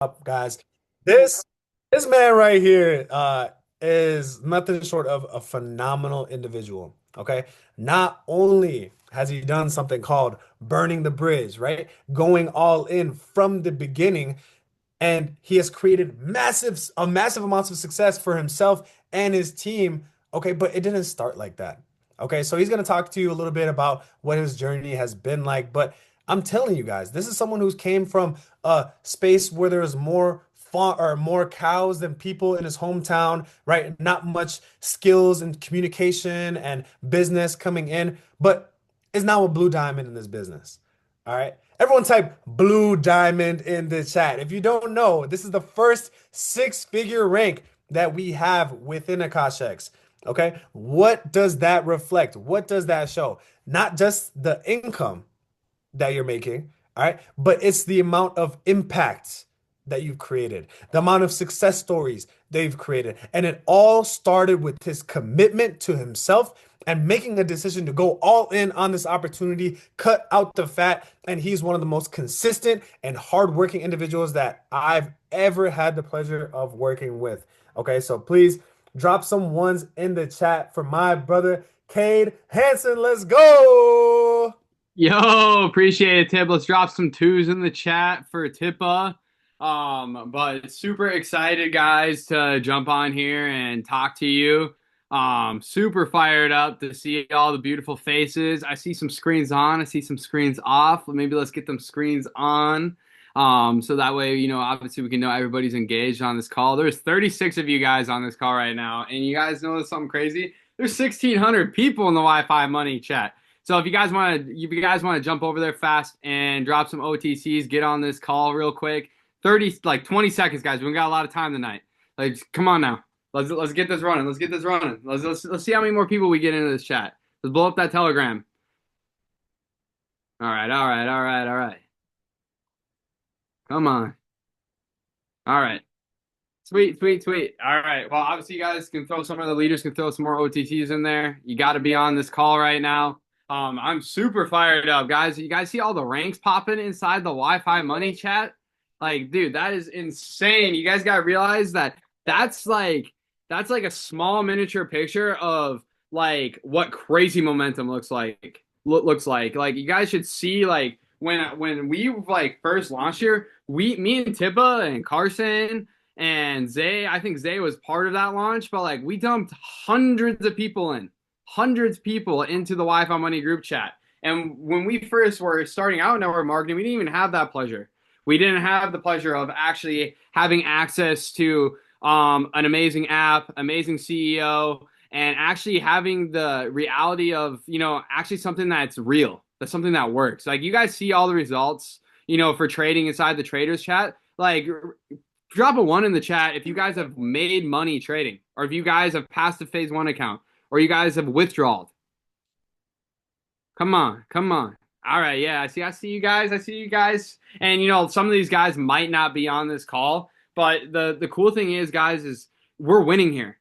up, guys? This this man right here is nothing short of a phenomenal individual. Okay, not only has he done something called burning the bridge, right? Going all in from the beginning, and he has created massive amounts of success for himself and his team. Okay, but it didn't start like that. Okay, so he's going to talk to you a little bit about what his journey has been like, but I'm telling you guys, this is someone who's came from a space where there's more farm or more cows than people in his hometown, right? Not much skills and communication and business coming in, but is now a blue diamond in this business. All right. Everyone type blue diamond in the chat. If you don't know, this is the first six-figure rank that we have within Akashex. Okay. What does that reflect? What does that show? Not just the income that you're making, all right, but it's the amount of impact that you've created, the amount of success stories they've created. And it all started with his commitment to himself and making a decision to go all in on this opportunity, cut out the fat. And he's one of the most consistent and hardworking individuals that I've ever had the pleasure of working with. Okay, so please drop some ones in the chat for my brother, Kade Hanson. Let's go. Yo, appreciate it, Tip. Let's drop some twos in the chat for Tippa. But super excited, guys, to jump on here and talk to you. Super fired up to see all the beautiful faces. I see some screens on, I see some screens off. Maybe let's get them screens on. So that way, obviously we can know everybody's engaged on this call. There's 36 of you guys on this call right now, and you guys know something crazy? There's 1,600 people in the Wi-Fi Money chat. So if you guys want to jump over there fast and drop some OTCs, get on this call real quick. 20 seconds, guys. We got a lot of time tonight. Like, come on now. Let's get this running. Let's get this running. Let's see how many more people we get into this chat. Let's blow up that Telegram. All right, all right, all right, all right. Come on. All right. Sweet, sweet, sweet. All right. Well, obviously, you guys can throw some of the leaders can throw some more OTTs in there. You got to be on this call right now. I'm super fired up, guys. You guys see all the ranks popping inside the Wi-Fi Money chat? Like, dude, that is insane. You guys got to realize that that's like that's like a small miniature picture of like what crazy momentum looks like. Looks like. Like, you guys should see like when we like first launched here, me and Tippa and Carson and Zay, I think Zay was part of that launch, but like we dumped hundreds of people into the Wi-Fi Money group chat. And when we first were starting out in network marketing, we didn't even have that pleasure. We didn't have the pleasure of actually having access to an amazing app, amazing CEO, and actually having the reality of, actually something that's real, that's something that works. Like, you guys see all the results, for trading inside the traders chat. Like, drop a one in the chat if you guys have made money trading, or if you guys have passed the phase one account, or you guys have withdrawn. Come on, come on. All right, yeah, I see you guys. I see you guys. And some of these guys might not be on this call, but the cool thing is, guys, is we're winning here.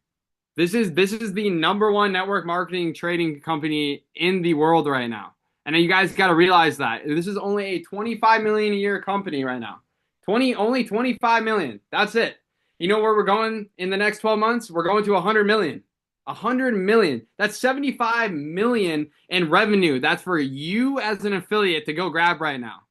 This is the number one network marketing trading company in the world right now. And you guys got to realize that this is only a 25 million a year company right now. Only 25 million. That's it. You know where we're going in the next 12 months? We're going to 100 million. 100 million. That's 75 million in revenue. That's for you as an affiliate to go grab right now.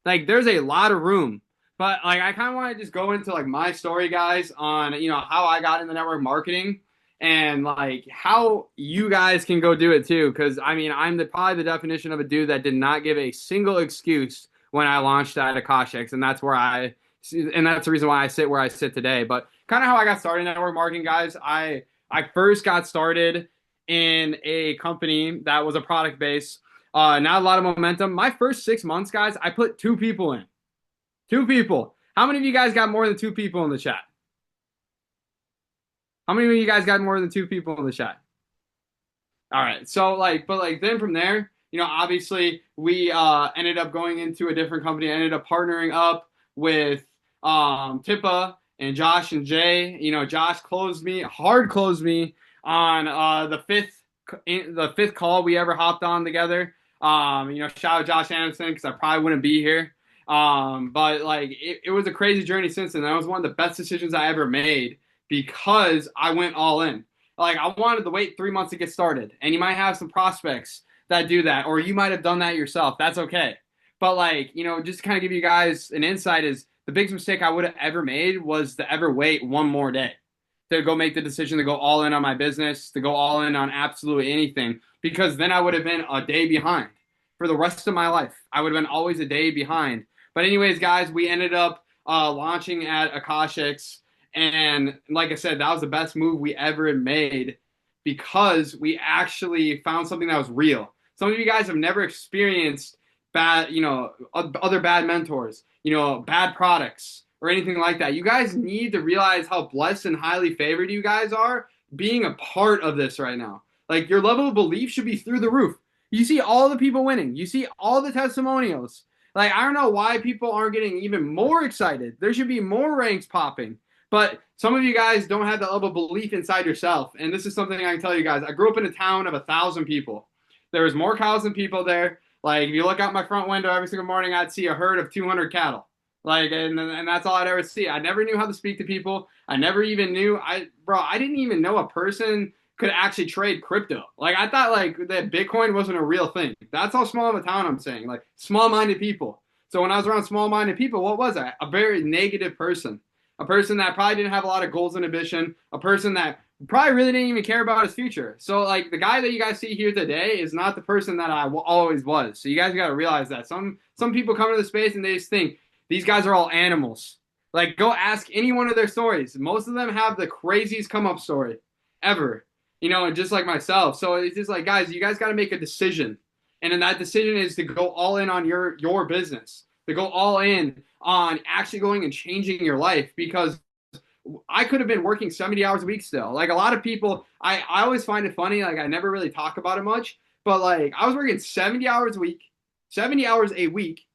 Like, there's a lot of room. But like, I kind of want to just go into like my story, guys, on how I got into network marketing and like how you guys can go do it too. Because I mean, I'm probably the definition of a dude that did not give a single excuse when I launched at Akashex, and that's the reason why I sit where I sit today. But kind of how I got started in network marketing, guys. I first got started in a company that was a product base. Not a lot of momentum. My first 6 months, guys, I put two people in. Two people. How many of you guys got more than two people in the chat? How many of you guys got more than two people in the chat? All right. So then from there, obviously we ended up going into a different company. I ended up partnering up with Tippa and Josh and Jay. Josh hard closed me on the fifth call we ever hopped on together. Shout out Josh Anderson because I probably wouldn't be here. But like it was a crazy journey since then. That was one of the best decisions I ever made because I went all in. Like I wanted to wait 3 months to get started, and you might have some prospects that do that, or you might have done that yourself. That's okay. But like just to kind of give you guys an insight is the biggest mistake I would have ever made was to ever wait one more day to go make the decision to go all in on my business, to go all in on absolutely anything, because then I would have been a day behind for the rest of my life. I would have been always a day behind. But anyways, guys, we ended up launching at Akashics, and like I said, that was the best move we ever made because we actually found something that was real. Some of you guys have never experienced bad, other bad mentors, bad products or anything like that. You guys need to realize how blessed and highly favored you guys are being a part of this right now. Like your level of belief should be through the roof. You see all the people winning. You see all the testimonials. Like I don't know why people aren't getting even more excited. There should be more ranks popping. But some of you guys don't have the level of belief inside yourself. And this is something I can tell you guys. I grew up in a town of 1,000 people. There was more cows than people there. Like if you look out my front window every single morning, I'd see a herd of 200 cattle. Like and that's all I'd ever see. I never knew how to speak to people. I never even knew I didn't even know a person could actually trade crypto. Like I thought like that Bitcoin wasn't a real thing. That's how small of a town I'm saying. Like small-minded people. So when I was around small-minded people, what was I? A very negative person. A person that probably didn't have a lot of goals and ambition. A person that probably really didn't even care about his future. So like the guy that you guys see here today is not the person that I always was. So you guys got to realize that some people come to the space and they just think these guys are all animals. Like go ask any one of their stories. Most of them have the craziest come up story ever. Just like myself. So it's just like, guys, you guys got to make a decision. And then that decision is to go all in on your business, to go all in on actually going and changing your life because I could have been working 70 hours a week still. Like a lot of people, I always find it funny. Like I never really talk about it much, but like I was working 70 hours a week, 70 hours a week.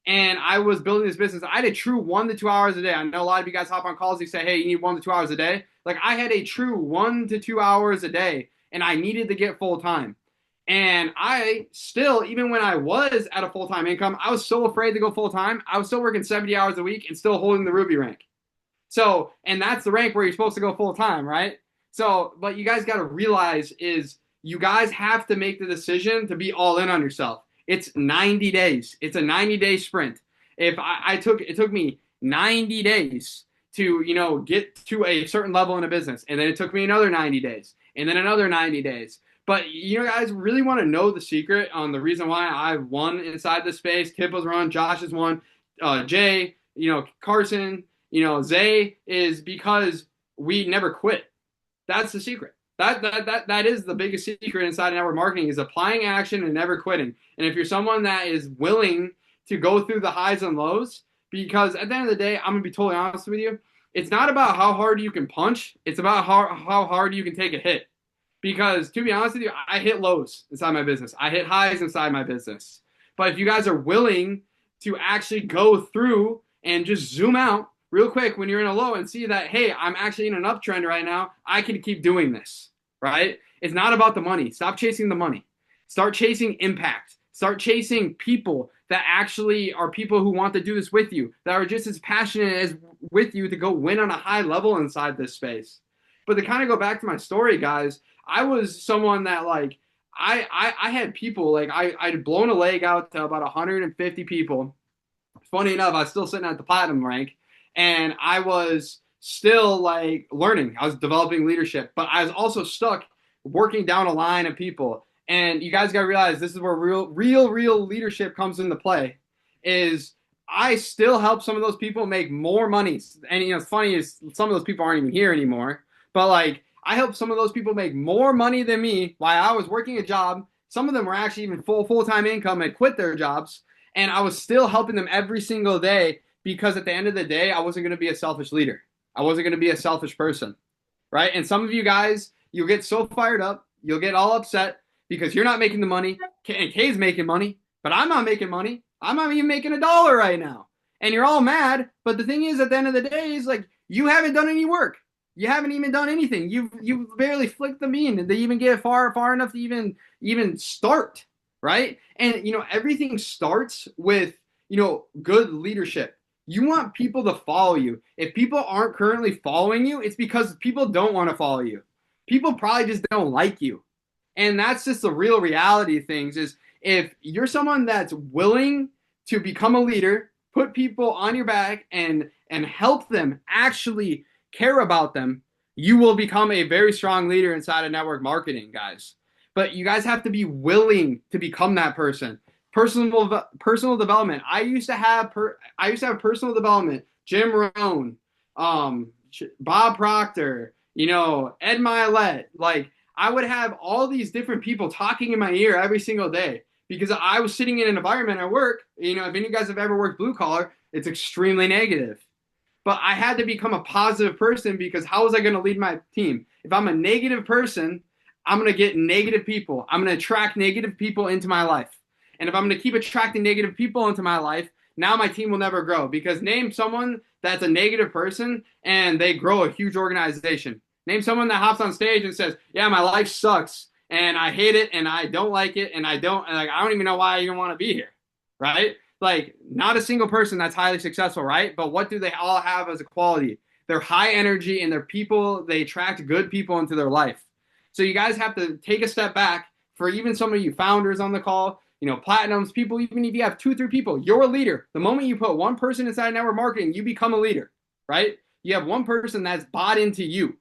And I was building this business. I had a true 1 to 2 hours a day. I know a lot of you guys hop on calls. You say, hey, you need 1 to 2 hours a day. Like I had a true 1 to 2 hours a day and I needed to get full time. And I still, even when I was at a full-time income, I was so afraid to go full-time. I was still working 70 hours a week and still holding the Ruby rank. So, and that's the rank where you're supposed to go full-time, right? So, but you guys got to realize is you guys have to make the decision to be all in on yourself. It's 90 days. It's a 90-day sprint. If it took me 90 days to, get to a certain level in a business. And then it took me another 90 days and then another 90 days. But you guys really want to know the secret on the reason why I've won inside this space. Kip has won, Josh has won, Jay, Carson, Zay is because we never quit. That's the secret. That is the biggest secret inside network marketing is applying action and never quitting. And if you're someone that is willing to go through the highs and lows, because at the end of the day, I'm gonna be totally honest with you, it's not about how hard you can punch, it's about how hard you can take a hit. Because to be honest with you, I hit lows inside my business. I hit highs inside my business. But if you guys are willing to actually go through and just zoom out real quick when you're in a low and see that, hey, I'm actually in an uptrend right now, I can keep doing this, right? It's not about the money. Stop chasing the money. Start chasing impact. Start chasing people that actually are people who want to do this with you, that are just as passionate as with you to go win on a high level inside this space. But to kind of go back to my story, guys, I was someone that like I had people like I'd blown a leg out to about 150 people. Funny enough, I was still sitting at the platinum rank, and I was still like learning. I was developing leadership, but I was also stuck working down a line of people. And you guys got to realize this is where real leadership comes into play. Is I still help some of those people make more money. And it's funny is some of those people aren't even here anymore. But like I helped some of those people make more money than me while I was working a job. Some of them were actually even full-time income and quit their jobs. And I was still helping them every single day because at the end of the day, I wasn't going to be a selfish leader. I wasn't going to be a selfish person, right? And some of you guys, you'll get so fired up, you'll get all upset because you're not making the money, and Kay's making money, but I'm not making money. I'm not even making $1 right now. And you're all mad, but the thing is, at the end of the day, is like, you haven't done any work. You haven't even done anything. You've barely flicked the bean and they even get far enough to even start, right? And everything starts with good leadership. You want people to follow you. If people aren't currently following you, it's because people don't want to follow you. People probably just don't like you. And that's just the real reality of things is if you're someone that's willing to become a leader, put people on your back and help them actually care about them, you will become a very strong leader inside of network marketing, guys. But you guys have to be willing to become that person. Personal development. I used to have personal development. Jim Rohn, Bob Proctor, Ed Milet. Like I would have all these different people talking in my ear every single day because I was sitting in an environment at work. If any of you guys have ever worked blue collar, it's extremely negative. But I had to become a positive person because how was I going to lead my team? If I'm a negative person, I'm going to get negative people. I'm going to attract negative people into my life. And if I'm going to keep attracting negative people into my life, now my team will never grow. Because name someone that's a negative person and they grow a huge organization. Name someone that hops on stage and says, yeah, my life sucks and I hate it and I don't like it and I don't even know why I even want to be here. Right? Like not a single person that's highly successful, right? But what do they all have as a quality? They're high energy and they're people, they attract good people into their life. So you guys have to take a step back for even some of you founders on the call, platinums, people, even if you have 2, 3 people, you're a leader. The moment you put one person inside network marketing, you become a leader, right? You have one person that's bought into you.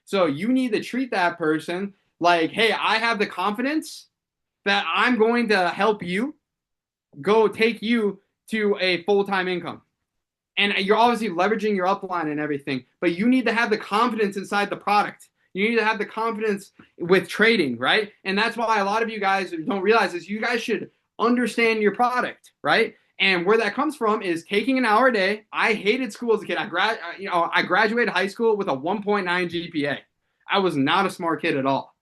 So you need to treat that person like, hey, I have the confidence that I'm going to help you go take you to a full-time income. And you're obviously leveraging your upline and everything, but you need to have the confidence inside the product. You need to have the confidence with trading, right? And that's why a lot of you guys don't realize is you guys should understand your product, right? And where that comes from is taking an hour a day. I hated school as a kid. I graduated high school with a 1.9 GPA. I was not a smart kid at all.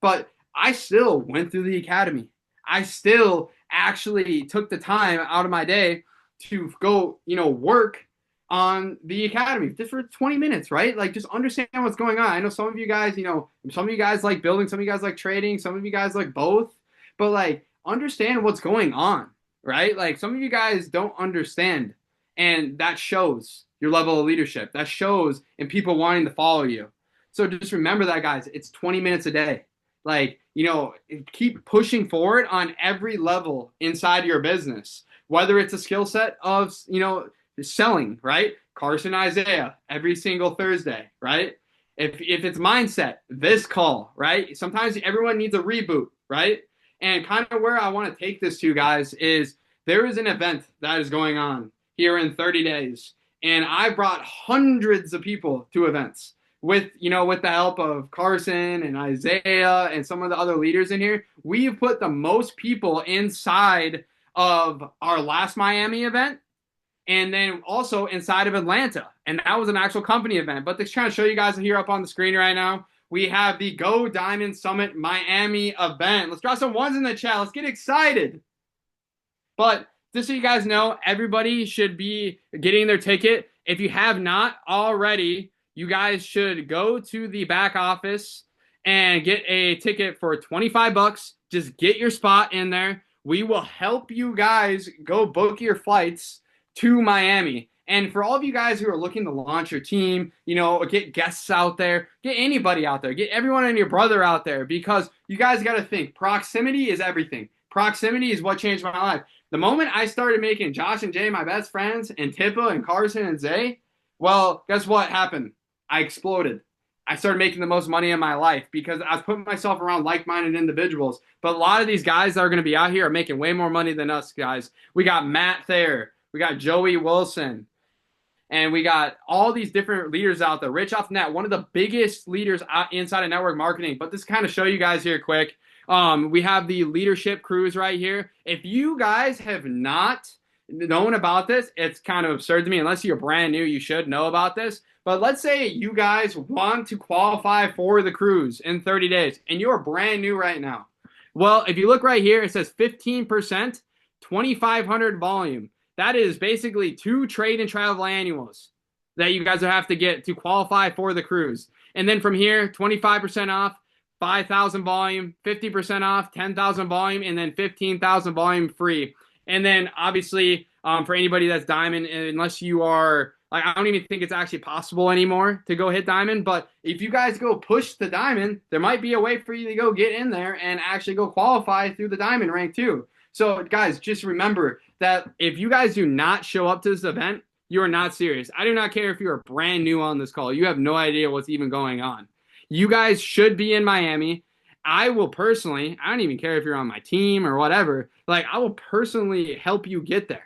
But I still went through the academy. I still actually took the time out of my day to go, work on the academy just for 20 minutes, right? Like just understand what's going on. I know some of you guys, some of you guys like building, some of you guys like trading, some of you guys like both, but like understand what's going on, right? Like some of you guys don't understand and that shows your level of leadership. That shows in people wanting to follow you. So just remember that, guys, it's 20 minutes a day. Like, keep pushing forward on every level inside your business, whether it's a skill set of, selling, right? Carson Isaiah every single Thursday, right? If it's mindset, this call, right? Sometimes everyone needs a reboot, right? And kind of where I want to take this to, guys, is there is an event that is going on here in 30 days. And I brought hundreds of people to events with the help of Carson and Isaiah and some of the other leaders in here. We've put the most people inside of our last Miami event and then also inside of Atlanta. And that was an actual company event. But to try to show you guys here up on the screen right now, we have the Go Diamond Summit Miami event. Let's drop some ones in the chat. Let's get excited. But just so you guys know, everybody should be getting their ticket. If you have not already, you guys should go to the back office and get a ticket for $25. Just get your spot in there. We will help you guys go book your flights to Miami. And for all of you guys who are looking to launch your team, get guests out there, get anybody out there, get everyone and your brother out there, because you guys got to think proximity is everything. Proximity is what changed my life. The moment I started making Josh and Jay my best friends and Tippa and Carson and Zay, well, guess what happened? I exploded. I started making the most money in my life because I was putting myself around like-minded individuals. But a lot of these guys that are going to be out here are making way more money than us, guys. We got Matt Thayer. We got Joey Wilson. And we got all these different leaders out there. Rich off the net, one of the biggest leaders inside of network marketing. But this kind of show you guys here quick. We have the leadership cruise right here. If you guys have not known about this, it's kind of absurd to me. Unless you're brand new, you should know about this. But let's say you guys want to qualify for the cruise in 30 days, and you're brand new right now. Well, if you look right here, it says 15%, 2,500 volume. That is basically 2 trade and travel annuals that you guys will have to get to qualify for the cruise. And then from here, 25% off, 5,000 volume, 50% off, 10,000 volume, and then 15,000 volume free. And then obviously For anybody that's diamond, unless you are like, I don't even think it's actually possible anymore to go hit diamond. But if you guys go push the diamond, there might be a way for you to go get in there and actually go qualify through the diamond rank too. So guys, just remember that if you guys do not show up to this event, you are not serious. I do not care if you're brand new on this call. You have no idea what's even going on. You guys should be in Miami. I will personally, I don't even care if you're on my team or whatever. Like, I will personally help you get there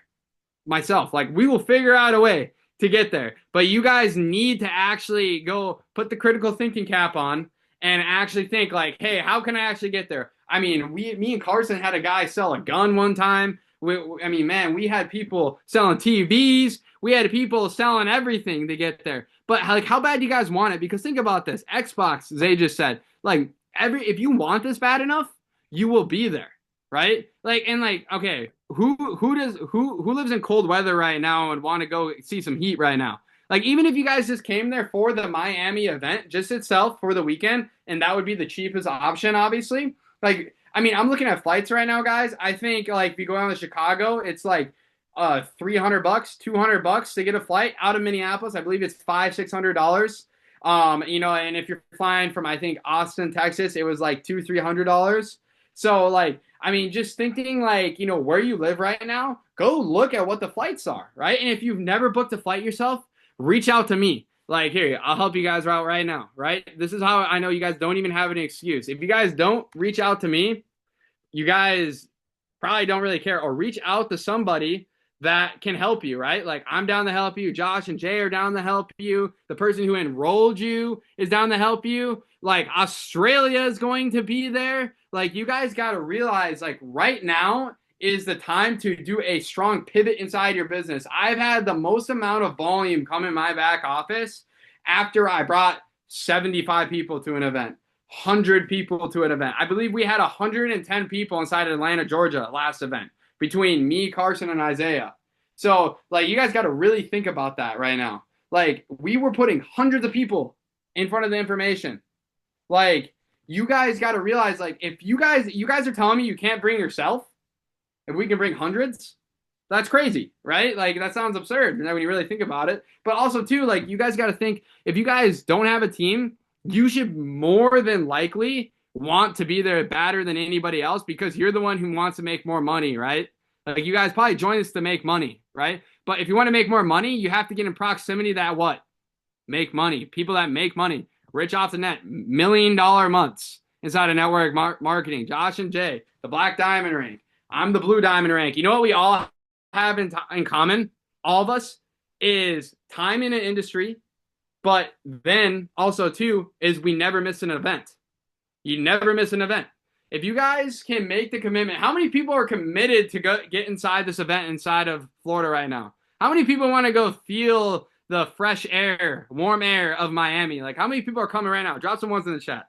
myself. Like, we will figure out a way to get there. But you guys need to actually go put the critical thinking cap on and actually think like, hey, how can I actually get there? I mean, me and Carson had a guy sell a gun one time. I mean, man, we had people selling TVs. We had people selling everything to get there. But like, how bad do you guys want it? Because think about this. Xbox, Zay just said, like, if you want this bad enough, you will be there, right? Like, and like, okay, who lives in cold weather right now and want to go see some heat right now? Like, even if you guys just came there for the Miami event just itself for the weekend, and that would be the cheapest option, obviously. Like, I mean, I'm looking at flights right now, guys. I think like if you go down to Chicago, it's like $300, $200 to get a flight out of Minneapolis. I believe it's $500-$600. You know, and if you're flying from I think Austin, Texas, it was like $200-$300. So like, I mean, just thinking like, you know, where you live right now, go look at what the flights are, right? And if you've never booked a flight yourself, reach out to me. Like, here, I'll help you guys out right now, right? This is how I know you guys don't even have any excuse. If you guys don't reach out to me, you guys probably don't really care, or reach out to somebody that can help you, right? Like, I'm down to help you. Josh and Jay are down to help you. The person who enrolled you is down to help you. Like, Australia is going to be there. Like, you guys got to realize, like, right now is the time to do a strong pivot inside your business. I've had the most amount of volume come in my back office after I brought 75 people to an event. 100 people to an event. I believe we had 110 people inside Atlanta, Georgia last event between me, Carson, and Isaiah. So, like, you guys got to really think about that right now. Like, we were putting hundreds of people in front of the information. Like, you guys got to realize, like, if you guys are telling me you can't bring yourself, if we can bring hundreds, that's crazy, right? Like, that sounds absurd when you really think about it. But also, too, like, you guys got to think, if you guys don't have a team, you should more than likely want to be there better than anybody else because you're the one who wants to make more money, right? Like, you guys probably join us to make money, right? But if you want to make more money, you have to get in proximity that what? Make money. People that make money. Rich off the net. $1 million months inside of network marketing. Josh and Jay, the black diamond rank. I'm the blue diamond rank. You know what we all have in common? All of us is time in an industry. But then also, too, is we never miss an event. You never miss an event. If you guys can make the commitment, how many people are committed to get inside this event inside of Florida right now? How many people want to go feel the fresh air, warm air of Miami? Like, how many people are coming right now? Drop some ones in the chat.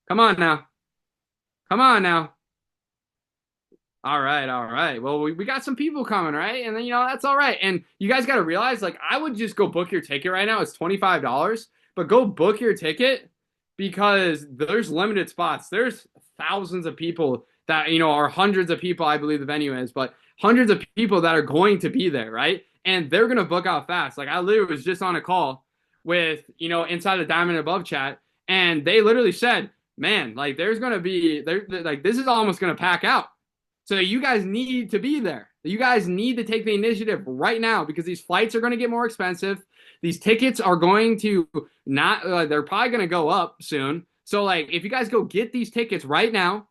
Come on now. Come on now. All right, all right. Well, we got some people coming, right? And then, you know, that's all right. And you guys got to realize, like, I would just go book your ticket right now. It's $25, but go book your ticket because there's limited spots. There's thousands of people that, you know, or hundreds of people, I believe the venue is, but hundreds of people that are going to be there, right? And they're going to book out fast. Like, I literally was just on a call with, you know, inside the Diamond Above chat, and they literally said, man, like, there's going to be, like, this is almost going to pack out. So you guys need to be there. You guys need to take the initiative right now because these flights are going to get more expensive. These tickets are going to not, they're probably going to go up soon. So, like, if you guys go get these tickets right now,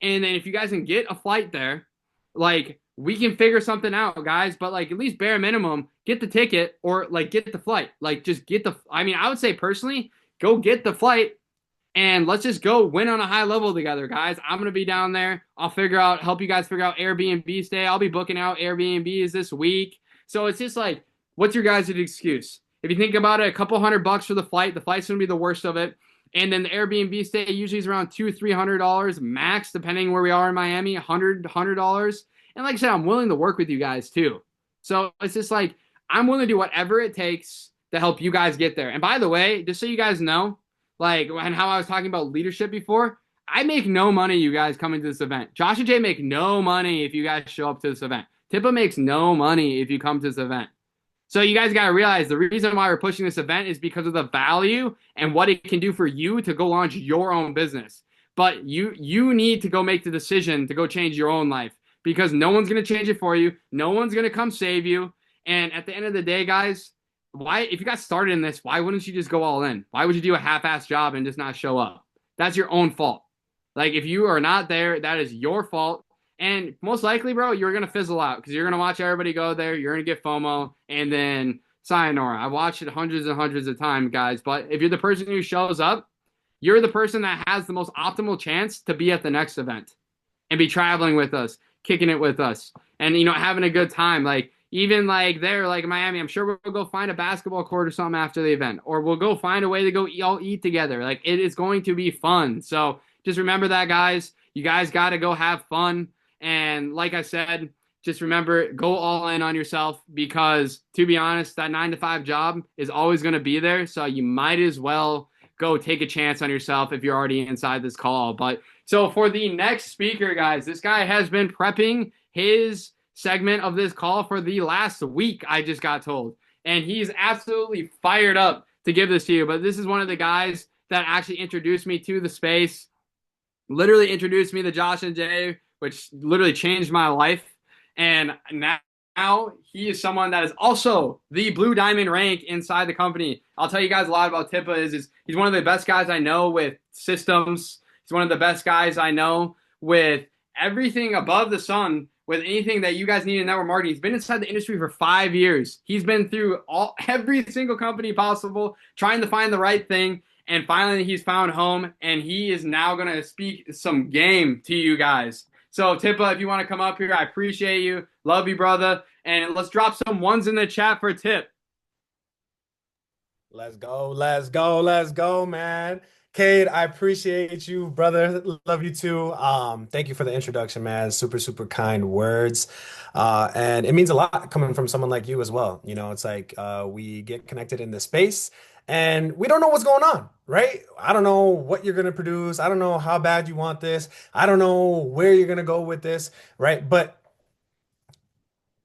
and then if you guys can get a flight there, like, we can figure something out, guys. But, like, at least bare minimum, get the ticket or, like, get the flight. Like, just get the, I mean, I would say personally, go get the flight. And let's just go win on a high level together, guys. I'm going to be down there. I'll help you guys figure out Airbnb stay. I'll be booking out Airbnbs this week. So it's just like, what's your guys' excuse? If you think about it, a couple $100 for the flight's going to be the worst of it. And then the Airbnb stay usually is around $200-$300 max, depending where we are in Miami, $100. And like I said, I'm willing to work with you guys too. So it's just like, I'm willing to do whatever it takes to help you guys get there. And by the way, just so you guys know, like, and how I was talking about leadership before, I make no money, you guys, coming to this event. Josh and Jay make no money if you guys show up to this event. Tippa makes no money if you come to this event. So you guys got to realize the reason why we're pushing this event is because of the value and what it can do for you to go launch your own business. But you need to go make the decision to go change your own life because no one's going to change it for you. No one's going to come save you. And at the end of the day, guys, why if you got started in this, why wouldn't you just go all in? Why would you do a half-ass job and just not show up? That's your own fault. Like if you are not there, that is your fault. And most likely, bro, you're gonna fizzle out because you're gonna watch everybody go there. You're gonna get FOMO, and then sayonara. I watched it hundreds and hundreds of times, guys. But if you're the person who shows up, you're the person that has the most optimal chance to be at the next event and be traveling with us, kicking it with us, and having a good time. Like even like there, like Miami, I'm sure we'll go find a basketball court or something after the event, or we'll go find a way to go all eat together. Like it is going to be fun. So just remember that, guys. You guys got to go have fun. And like I said, just remember, go all in on yourself because, to be honest, that 9 to 5 job is always going to be there. So you might as well go take a chance on yourself if you're already inside this call. But so for the next speaker, guys, this guy has been prepping his segment of this call for the last week, I just got told. And he's absolutely fired up to give this to you. But this is one of the guys that actually introduced me to the space, literally introduced me to Josh and Jay, which literally changed my life. And now he is someone that is also the blue diamond rank inside the company. I'll tell you guys a lot about Tippa is he's one of the best guys I know with systems. He's one of the best guys I know with everything above the sun, with anything that you guys need in network marketing. He's been inside the industry for 5 years. He's been through every single company possible, trying to find the right thing. And finally, he's found home, and he is now going to speak some game to you guys. So, Tippa, if you want to come up here, I appreciate you. Love you, brother. And let's drop some ones in the chat for Tip. Let's go, let's go, let's go, man. Cade, I appreciate you, brother. Love you too. Thank you for the introduction, man. Super, super kind words. And it means a lot coming from someone like you as well. It's like we get connected in this space and we don't know what's going on, right? I don't know what you're gonna produce. I don't know how bad you want this. I don't know where you're gonna go with this, right? But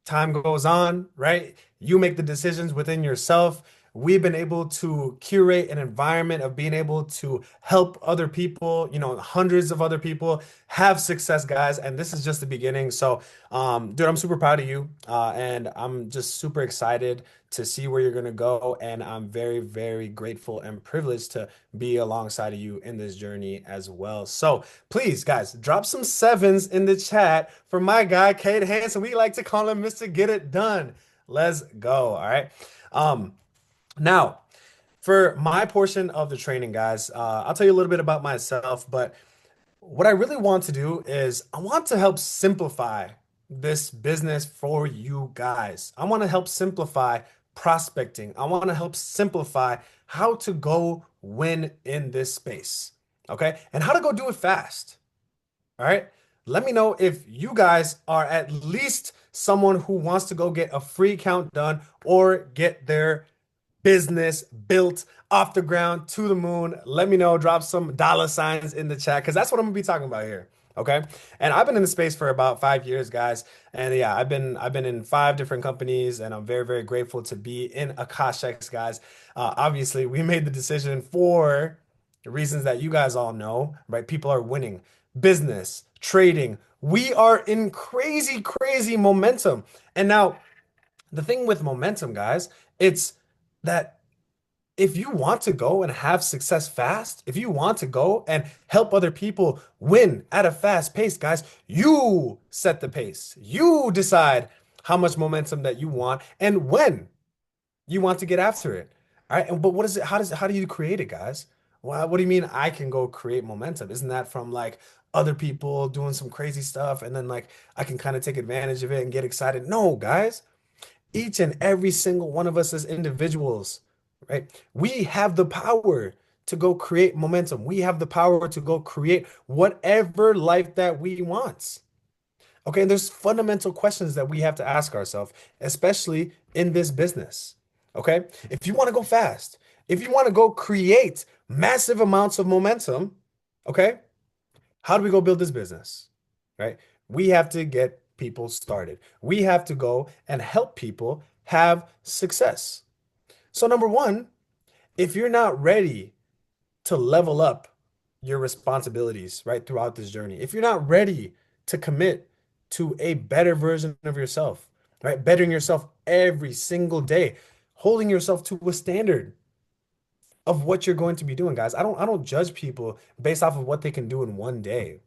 time goes on, right? You make the decisions within yourself. We've been able to curate an environment of being able to help other people, hundreds of other people have success, guys. And this is just the beginning. So, dude, I'm super proud of you. And I'm just super excited to see where you're going to go. And I'm very, very grateful and privileged to be alongside of you in this journey as well. So please, guys, drop some sevens in the chat for my guy, Kade Hanson. We like to call him Mr. Get It Done. Let's go. All right. Now, for my portion of the training, guys, I'll tell you a little bit about myself, but what I really want to do is I want to help simplify this business for you guys. I want to help simplify prospecting. I want to help simplify how to go win in this space. Okay. And how to go do it fast. All right. Let me know if you guys are at least someone who wants to go get a free count done or get their business built off the ground to the moon. Let me know. Drop some dollar signs in the chat because that's what I'm gonna be talking about here. Okay. And I've been in the space for about 5 years, guys. And yeah, I've been in 5 different companies, and I'm very, very grateful to be in Akashex, guys. Obviously, we made the decision for the reasons that you guys all know, right? People are winning, business, trading. We are in crazy, crazy momentum. And now the thing with momentum, guys, it's that if you want to go and have success fast, if you want to go and help other people win at a fast pace, guys, you set the pace. You decide how much momentum that you want and when you want to get after it. All right. But what is it? How do you create it, guys? Well, what do you mean I can go create momentum? Isn't that from like other people doing some crazy stuff and then like I can kind of take advantage of it and get excited? No, guys. Each and every single one of us as individuals, right? We have the power to go create momentum. We have the power to go create whatever life that we want. Okay, and there's fundamental questions that we have to ask ourselves, especially in this business. Okay, if you want to go fast, if you want to go create massive amounts of momentum, okay, how do we go build this business? Right? We have to get people started. We have to go and help people have success. So, number one, if you're not ready to level up your responsibilities right throughout this journey, if you're not ready to commit to a better version of yourself, right, bettering yourself every single day, holding yourself to a standard of what you're going to be doing, guys. I don't judge people based off of what they can do in one day.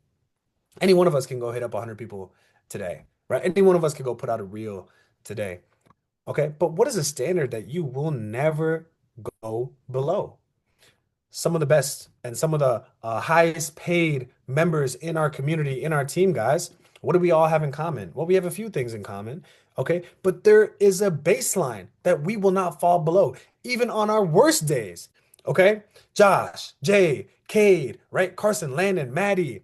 Any one of us can go hit up 100 people today, right? Any one of us can go put out a reel today. Okay? But what is a standard that you will never go below? Some of the best and some of the highest paid members in our community, in our team, guys. What do we all have in common? Well, we have a few things in common, okay? But there is a baseline that we will not fall below, even on our worst days, okay? Josh, Jay, Cade, right? Carson, Landon, Maddie,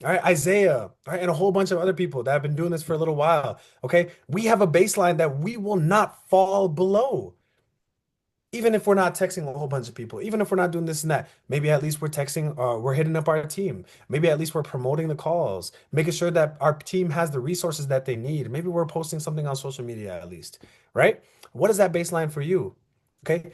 all right? Isaiah, all right? And a whole bunch of other people that have been doing this for a little while, okay? We have a baseline that we will not fall below. Even if we're not texting a whole bunch of people, even if we're not doing this and that, maybe at least we're texting, we're hitting up our team. Maybe at least we're promoting the calls, making sure that our team has the resources that they need. Maybe we're posting something on social media at least, right? What is that baseline for you? Okay.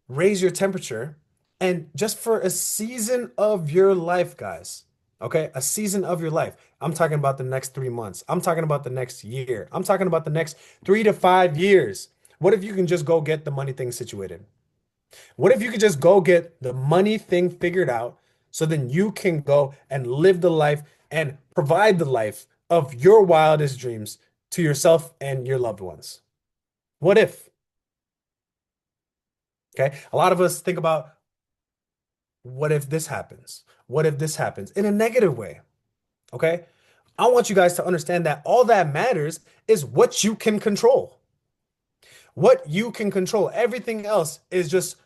Raise your temperature and just for a season of your life, guys. Okay. A season of your life. I'm talking about the next 3 months. I'm talking about the next year. I'm talking about the next 3 to 5 years. What if you can just go get the money thing situated? What if you could just go get the money thing figured out so then you can go and live the life and provide the life of your wildest dreams to yourself and your loved ones? What if? Okay. A lot of us think about what if this happens? What if this happens in a negative way? Okay. I want you guys to understand that all that matters is what you can control. What you can control. Everything else is just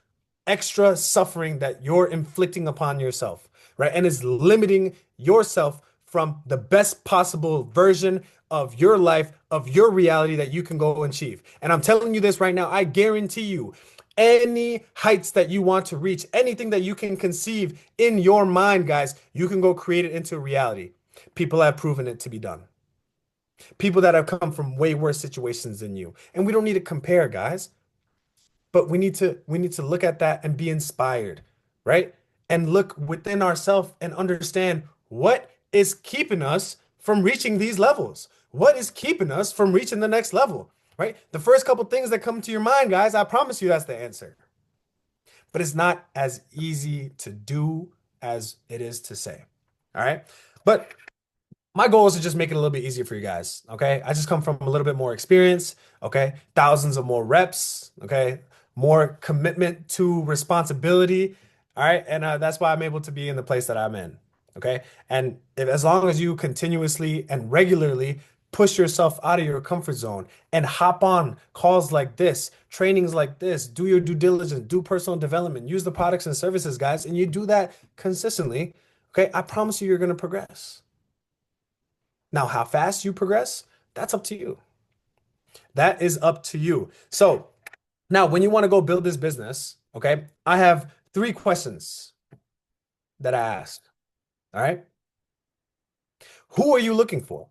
extra suffering that you're inflicting upon yourself, right? And is limiting yourself from the best possible version of your life, of your reality that you can go and achieve. And I'm telling you this right now, I guarantee you, any heights that you want to reach, anything that you can conceive in your mind, guys, you can go create it into reality. People have proven it to be done. People that have come from way worse situations than you. And we don't need to compare, guys. But we need to look at that and be inspired, right? And look within ourselves and understand what is keeping us from reaching these levels. What is keeping us from reaching the next level, right? The first couple things that come to your mind, guys, I promise you that's the answer. But it's not as easy to do as it is to say. All right? But my goal is to just make it a little bit easier for you guys. Okay. I just come from a little bit more experience. Okay. Thousands of more reps. Okay. More commitment to responsibility. All right. And that's why I'm able to be in the place that I'm in. Okay. And as long as you continuously and regularly push yourself out of your comfort zone and hop on calls like this, trainings like this, do your due diligence, do personal development, use the products and services, guys, and you do that consistently. Okay. I promise you, you're going to progress. Now, how fast you progress, that's up to you. That is up to you. So now when you want to go build this business, okay, I have 3 questions that I ask. All right. Who are you looking for?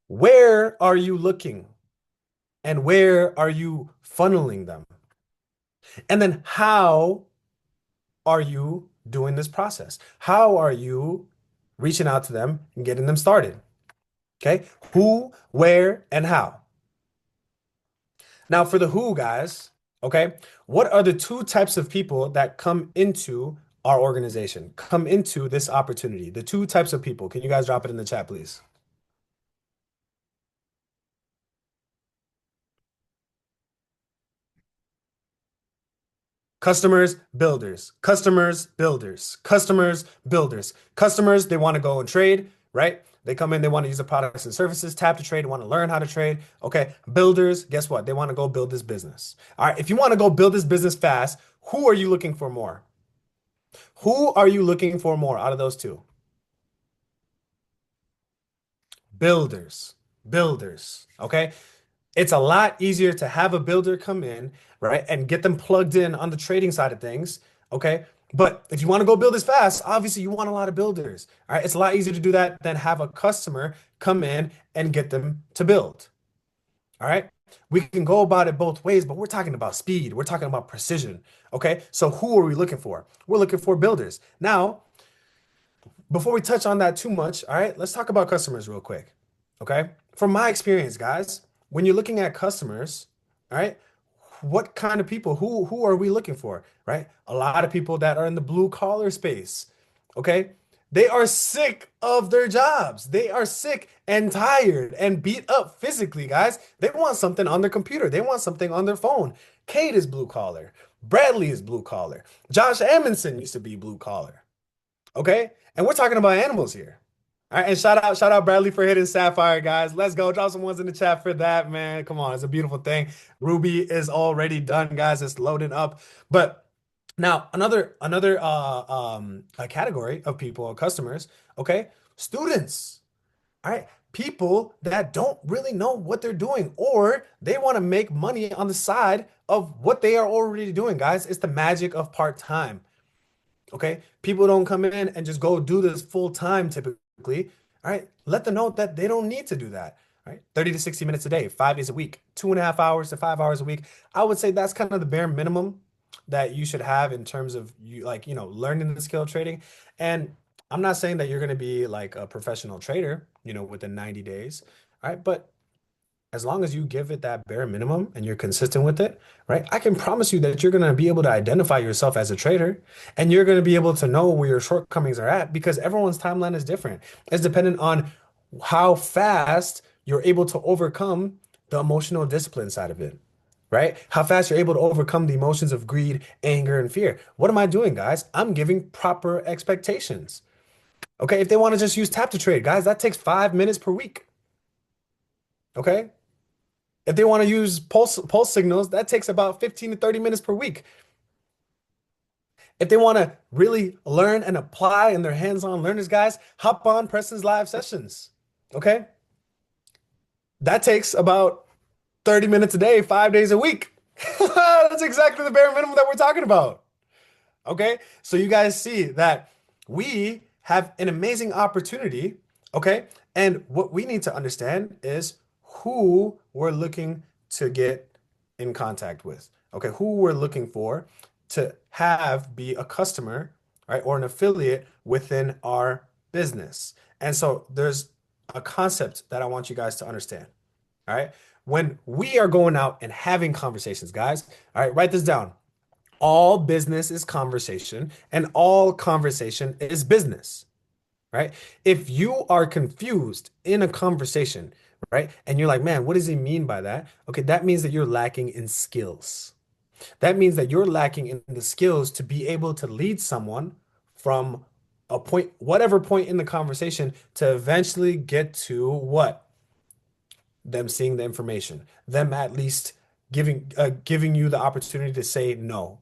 Where are you looking? And where are you funneling them? And then how are you doing this process? How are you reaching out to them and getting them started? Okay. Who, where, and how? Now, for the who, guys, okay, what are the 2 types of people that come into our organization, come into this opportunity? The 2 types of people. Can you guys drop it in the chat, please? Customers, builders, customers, builders, customers, builders, customers, they want to go and trade, right? They come in, they want to use the products and services, tap to trade, want to learn how to trade. Okay, builders, guess what? They want to go build this business. All right, if you want to go build this business fast, who are you looking for more? Who are you looking for more out of those 2? Builders, builders. Okay. It's a lot easier to have a builder come in, right, and get them plugged in on the trading side of things. Okay. But if you want to go build this fast, obviously you want a lot of builders. All right. It's a lot easier to do that than have a customer come in and get them to build. All right. We can go about it both ways, but we're talking about speed. We're talking about precision. Okay. So who are we looking for? We're looking for builders. Now, before we touch on that too much, all right, let's talk about customers real quick. Okay. From my experience, guys, when you're looking at customers, all right, what kind of people, who are we looking for, right? A lot of people that are in the blue collar space. Okay. They are sick of their jobs. They are sick and tired and beat up physically, guys. They want something on their computer. They want something on their phone. Kate is blue collar. Bradley is blue collar. Josh Amundsen used to be blue collar. Okay? And we're talking about animals here. All right, and shout out Bradley for hitting Sapphire, guys. Let's go. Drop some ones in the chat for that, man. Come on, it's a beautiful thing. Ruby is already done, guys. It's loading up. But now another a category of people, customers, okay? Students. All right. People that don't really know what they're doing, or they want to make money on the side of what they are already doing, guys. It's the magic of part-time. Okay. People don't come in and just go do this full time typically. All right. Let them know that they don't need to do that. All right. 30 to 60 minutes a day, 5 days a week, 2.5 hours to 5 hours a week. I would say that's kind of the bare minimum that you should have in terms of you like, learning the skill trading. And I'm not saying that you're going to be like a professional trader, within 90 days. All right. But as long as you give it that bare minimum and you're consistent with it, right? I can promise you that you're going to be able to identify yourself as a trader and you're going to be able to know where your shortcomings are at because everyone's timeline is different. It's dependent on how fast you're able to overcome the emotional discipline side of it, right? How fast you're able to overcome the emotions of greed, anger, and fear. What am I doing, guys? I'm giving proper expectations. Okay, if they want to just use tap to trade, guys, that takes 5 minutes per week. Okay, if they want to use pulse signals, that takes about 15 to 30 minutes per week. If they want to really learn and apply and they're hands-on learners, guys, hop on Preston's live sessions. Okay? That takes about 30 minutes a day, 5 days a week. That's exactly the bare minimum that we're talking about. Okay. So you guys see that we have an amazing opportunity. Okay. And what we need to understand is who we're looking to get in contact with. Okay. Who we're looking for to have be a customer, right? Or an affiliate within our business. And so there's a concept that I want you guys to understand. All right. When we are going out and having conversations, guys, all right, write this down. All business is conversation, and all conversation is business, right? If you are confused in a conversation, right, and you're like, man, what does he mean by that? Okay, that means that you're lacking in skills. That means that you're lacking in the skills to be able to lead someone from a point, whatever point in the conversation, to eventually get to what? Them seeing the information, them at least giving you the opportunity to say no.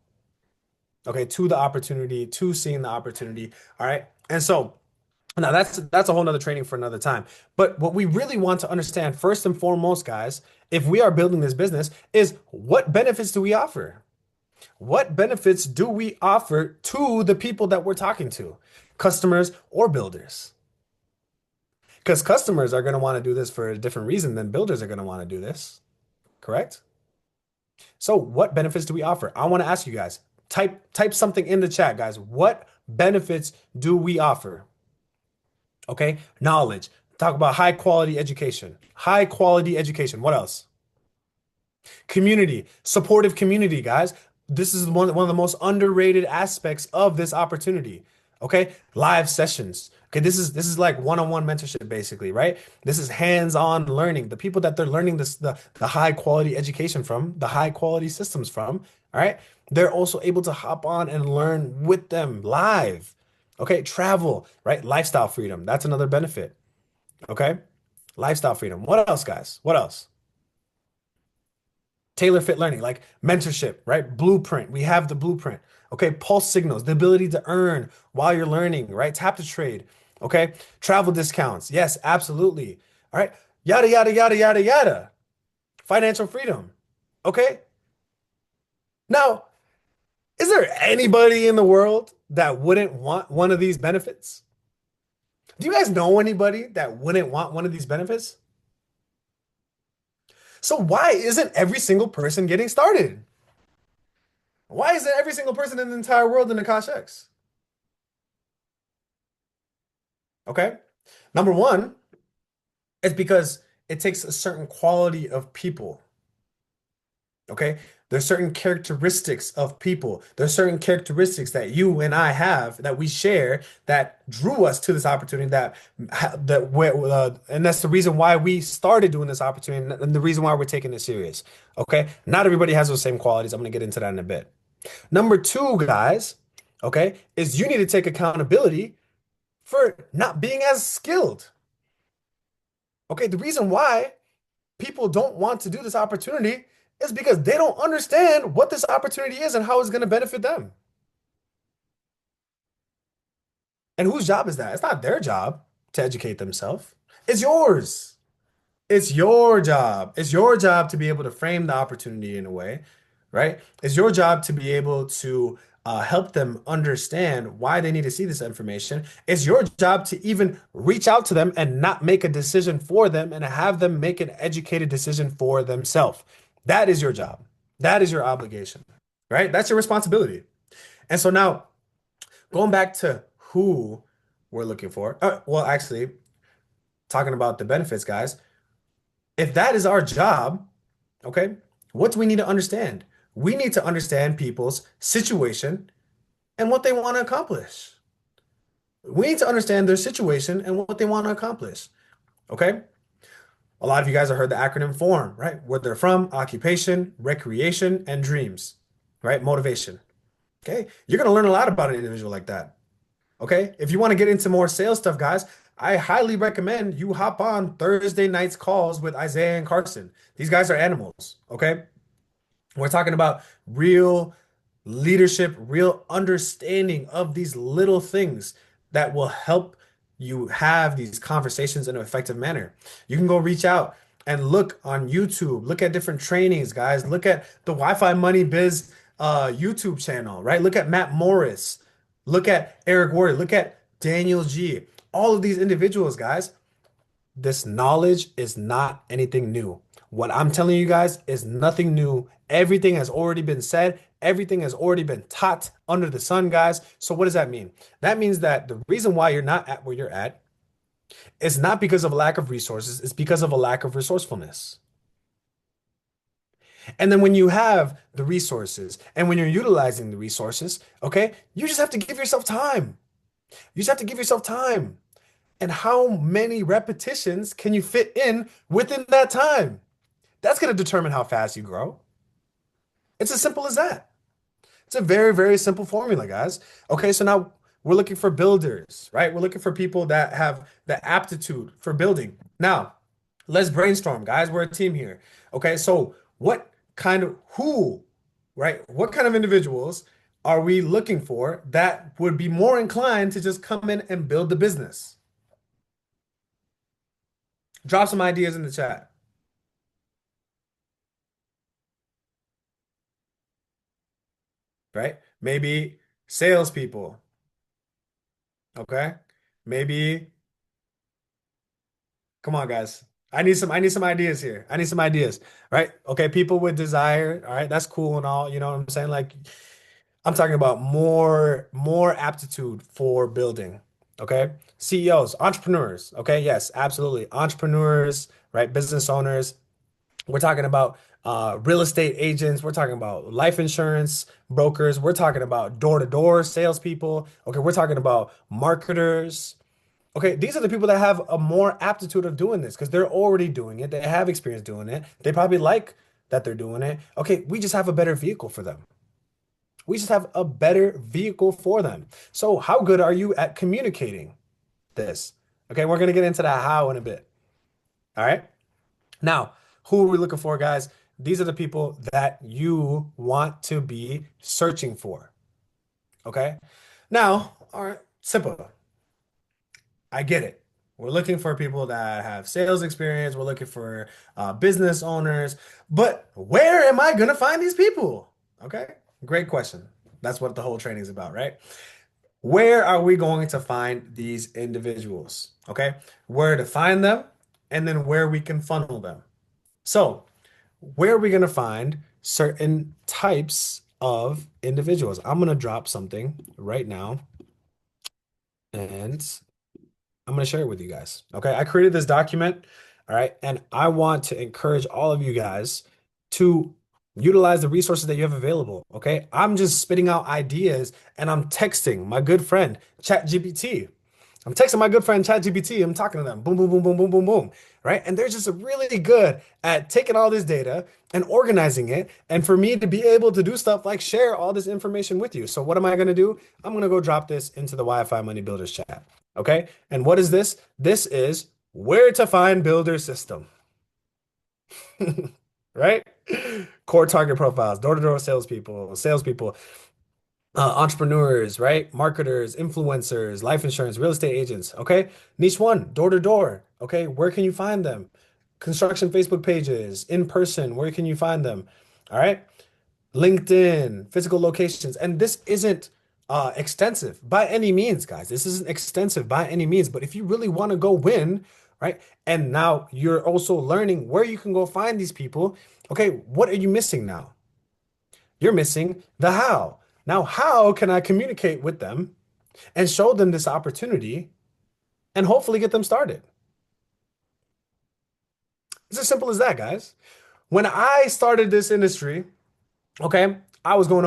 Okay, to the opportunity, to seeing the opportunity. All right. And so now that's a whole nother training for another time. But what we really want to understand first and foremost, guys, if we are building this business, is what benefits do we offer? What benefits do we offer to the people that we're talking to, customers or builders? Because customers are going to want to do this for a different reason than builders are going to want to do this, correct? So what benefits do we offer? I want to ask you guys, type something in the chat, guys. What benefits do we offer? Okay, knowledge. Talk about high quality education. High quality education. What else? Community, supportive community, guys. This is one of the most underrated aspects of this opportunity. Okay, live sessions. Okay, this is like one-on-one mentorship, basically, right? This is hands-on learning. The people that they're learning the high quality education from, the high quality systems from, all right, they're also able to hop on and learn with them live. Okay, travel, right? Lifestyle freedom. That's another benefit. Okay, lifestyle freedom. What else, guys? What else? Tailor fit learning, like mentorship, right? Blueprint. We have the blueprint. Okay. Pulse signals, the ability to earn while you're learning, right? Tap to trade. Okay. Travel discounts. Yes, absolutely. All right. Yada, yada, yada, yada, yada. Financial freedom. Okay. Now, is there anybody in the world that wouldn't want one of these benefits? Do you guys know anybody that wouldn't want one of these benefits? So why isn't every single person getting started? Why isn't every single person in the entire world in the Kosh X? Okay. Number one, it's because it takes a certain quality of people. Okay. There's certain characteristics of people. There's certain characteristics that you and I have that we share that drew us to this opportunity and that's the reason why we started doing this opportunity and the reason why we're taking this serious. Okay. Not everybody has those same qualities. I'm going to get into that in a bit. Number two, guys, okay, is you need to take accountability for not being as skilled. Okay, the reason why people don't want to do this opportunity is because they don't understand what this opportunity is and how it's going to benefit them. And whose job is that? It's not their job to educate themselves. It's yours. It's your job. It's your job to be able to frame the opportunity in a way, right? It's your job to be able to help them understand why they need to see this information. It's your job to even reach out to them and not make a decision for them and have them make an educated decision for themselves. That is your job. That is your obligation, right? That's your responsibility. And so now, going back to who we're looking for, well, actually, talking about the benefits, guys, if that is our job, okay, what do we need to understand? We need to understand people's situation and what they want to accomplish. We need to understand their situation and what they want to accomplish. Okay. A lot of you guys have heard the acronym FORM, right? Where they're from, occupation, recreation, and dreams, right? Motivation. Okay. You're going to learn a lot about an individual like that. Okay. If you want to get into more sales stuff, guys, I highly recommend you hop on Thursday night's calls with Isaiah and Carson. These guys are animals. Okay. We're talking about real leadership, real understanding of these little things that will help you have these conversations in an effective manner. You can go reach out and look on YouTube, look at different trainings, guys. Look at the Wi-Fi Money Biz YouTube channel, right? Look at Matt Morris, look at Eric Ward, look at Daniel G. All of these individuals, guys, this knowledge is not anything new. What I'm telling you guys is nothing new. Everything has already been said. Everything has already been taught under the sun, guys. So what does that mean? That means that the reason why you're not at where you're at is not because of a lack of resources. It's because of a lack of resourcefulness. And then when you have the resources and when you're utilizing the resources, okay, you just have to give yourself time. You just have to give yourself time. And how many repetitions can you fit in within that time? That's going to determine how fast you grow. It's as simple as that. It's a very, very simple formula, guys. Okay, so now we're looking for builders, right? We're looking for people that have the aptitude for building. Now, let's brainstorm, guys. We're a team here. Okay, so right? What kind of individuals are we looking for that would be more inclined to just come in and build the business? Drop some ideas in the chat, right? Maybe salespeople, okay? Maybe, come on, guys. I need some ideas here. I need some ideas, right? Okay, people with desire, all right, that's cool and all, you know what I'm saying? Like I'm talking about more aptitude for building, okay? CEOs, entrepreneurs, okay? Yes, absolutely. Entrepreneurs, right? Business owners. We're talking about real estate agents. We're talking about life insurance brokers. We're talking about door-to-door salespeople. Okay, we're talking about marketers. Okay, these are the people that have a more aptitude of doing this because they're already doing it. They have experience doing it. They probably like that they're doing it. Okay, we just have a better vehicle for them. We just have a better vehicle for them. So, how good are you at communicating this? Okay, we're going to get into that how in a bit. All right. Now, who are we looking for, guys? These are the people that you want to be searching for. Okay. Now, all right, simple. I get it. We're looking for people that have sales experience. We're looking for business owners. But where am I going to find these people? Okay. Great question. That's what the whole training is about, right? Where are we going to find these individuals? Okay. Where to find them and then where we can funnel them. So, where are we going to find certain types of individuals? I'm going to drop something right now and I'm going to share it with you guys. Okay. I created this document. All right. And I want to encourage all of you guys to utilize the resources that you have available. Okay. I'm just spitting out ideas and I'm texting my good friend, ChatGPT. I'm texting my good friend ChatGPT. I'm talking to them. Boom, boom, boom, boom, boom, boom, boom. Right. And they're just really good at taking all this data and organizing it. And for me to be able to do stuff like share all this information with you. So what am I going to do? I'm going to go drop this into the Wi-Fi Money Builders chat. Okay. And what is this? This is where to find builder system. Right? Core target profiles, door-to-door salespeople, entrepreneurs, right? Marketers, influencers, life insurance, real estate agents. Okay. Niche one, door to door. Okay. Where can you find them? Construction Facebook pages, in person. Where can you find them? All right. LinkedIn, physical locations. And this isn't extensive by any means, guys. This isn't extensive by any means. But if you really want to go win, right? And now you're also learning where you can go find these people. Okay. What are you missing now? You're missing the how. Now, how can I communicate with them and show them this opportunity and hopefully get them started? It's as simple as that, guys. When I started this industry, okay, I was going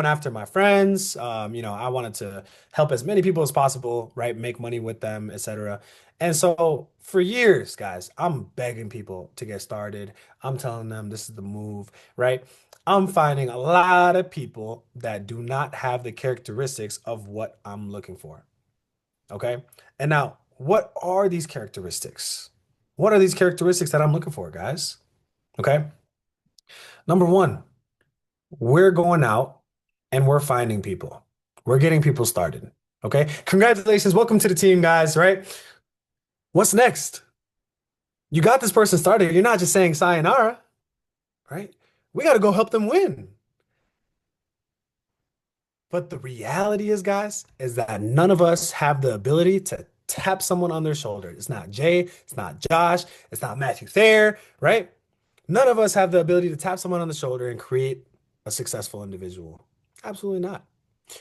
after my friends. I wanted to help as many people as possible, right? Make money with them, etc. And so for years, guys, I'm begging people to get started. I'm telling them this is the move, right? I'm finding a lot of people that do not have the characteristics of what I'm looking for. Okay. And now, what are these characteristics? What are these characteristics that I'm looking for, guys? Okay. Number one, we're going out and we're finding people. We're getting people started. Okay. Congratulations. Welcome to the team, guys. Right. What's next? You got this person started. You're not just saying sayonara, right? We got to go help them win. But the reality is, guys, is that none of us have the ability to tap someone on their shoulder. It's not Jay. It's not Josh. It's not Matthew Thayer, right? None of us have the ability to tap someone on the shoulder and create a successful individual. Absolutely not.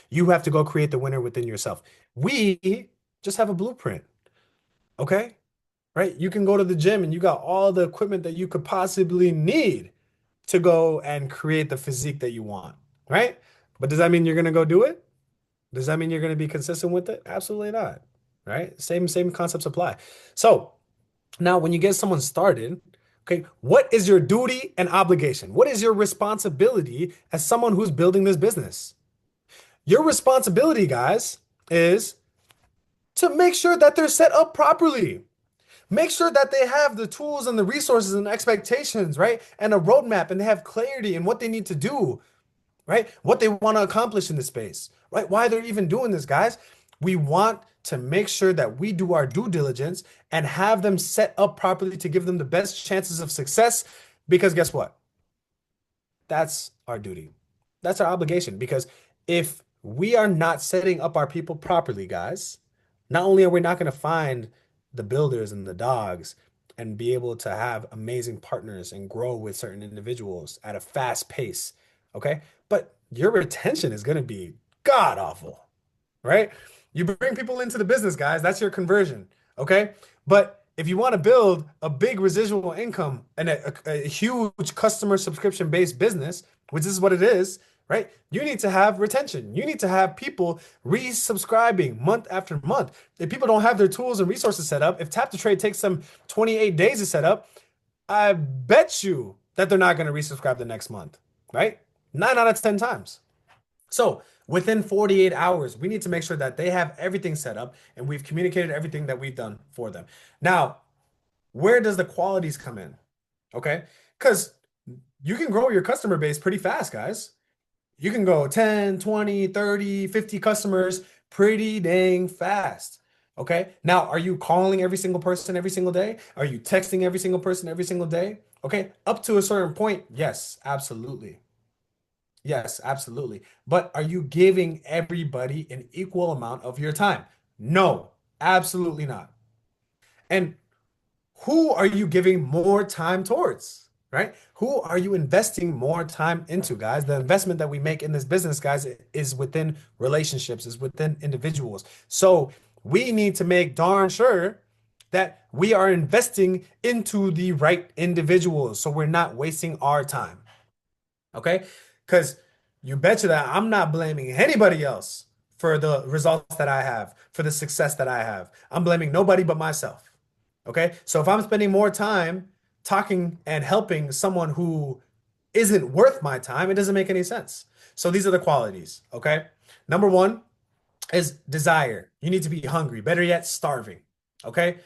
You have to go create the winner within yourself. We just have a blueprint, okay? Right? You can go to the gym and you got all the equipment that you could possibly need to go and create the physique that you want, right? But does that mean you're going to go do it? Does that mean you're going to be consistent with it? Absolutely not, right? Same concepts apply. So now when you get someone started, okay, what is your duty and obligation? What is your responsibility as someone who's building this business? Your responsibility, guys, is to make sure that they're set up properly. Make sure that they have the tools and the resources and expectations, right? And a roadmap, and they have clarity in what they need to do, right? What they want to accomplish in this space, right? Why they're even doing this, guys. We want to make sure that we do our due diligence and have them set up properly to give them the best chances of success. Because guess what? That's our duty. That's our obligation. Because if we are not setting up our people properly, guys, not only are we not going to find the builders and the dogs and be able to have amazing partners and grow with certain individuals at a fast pace, okay? But your retention is going to be god awful, right? You bring people into the business, guys, that's your conversion, okay? But if you want to build a big residual income and a huge customer subscription based business, which is what it is, right? You need to have retention. You need to have people resubscribing month after month. If people don't have their tools and resources set up, if Tap to Trade takes them 28 days to set up, I bet you that they're not going to resubscribe the next month, right? 9 out of 10 times. So within 48 hours, we need to make sure that they have everything set up and we've communicated everything that we've done for them. Now, where does the qualities come in? Okay. Because you can grow your customer base pretty fast, guys. You can go 10, 20, 30, 50 customers pretty dang fast. Okay. Now, are you calling every single person every single day? Are you texting every single person every single day? Okay. Up to a certain point, yes, absolutely. Yes, absolutely. But are you giving everybody an equal amount of your time? No, absolutely not. And who are you giving more time towards? Right? Who are you investing more time into, guys? The investment that we make in this business, guys, is within relationships, is within individuals. So we need to make darn sure that we are investing into the right individuals so we're not wasting our time. Okay? Because you betcha that I'm not blaming anybody else for the results that I have, for the success that I have. I'm blaming nobody but myself. Okay. So if I'm spending more time talking and helping someone who isn't worth my time, it doesn't make any sense. So these are the qualities. Okay. Number one is desire. You need to be hungry, better yet, starving. Okay.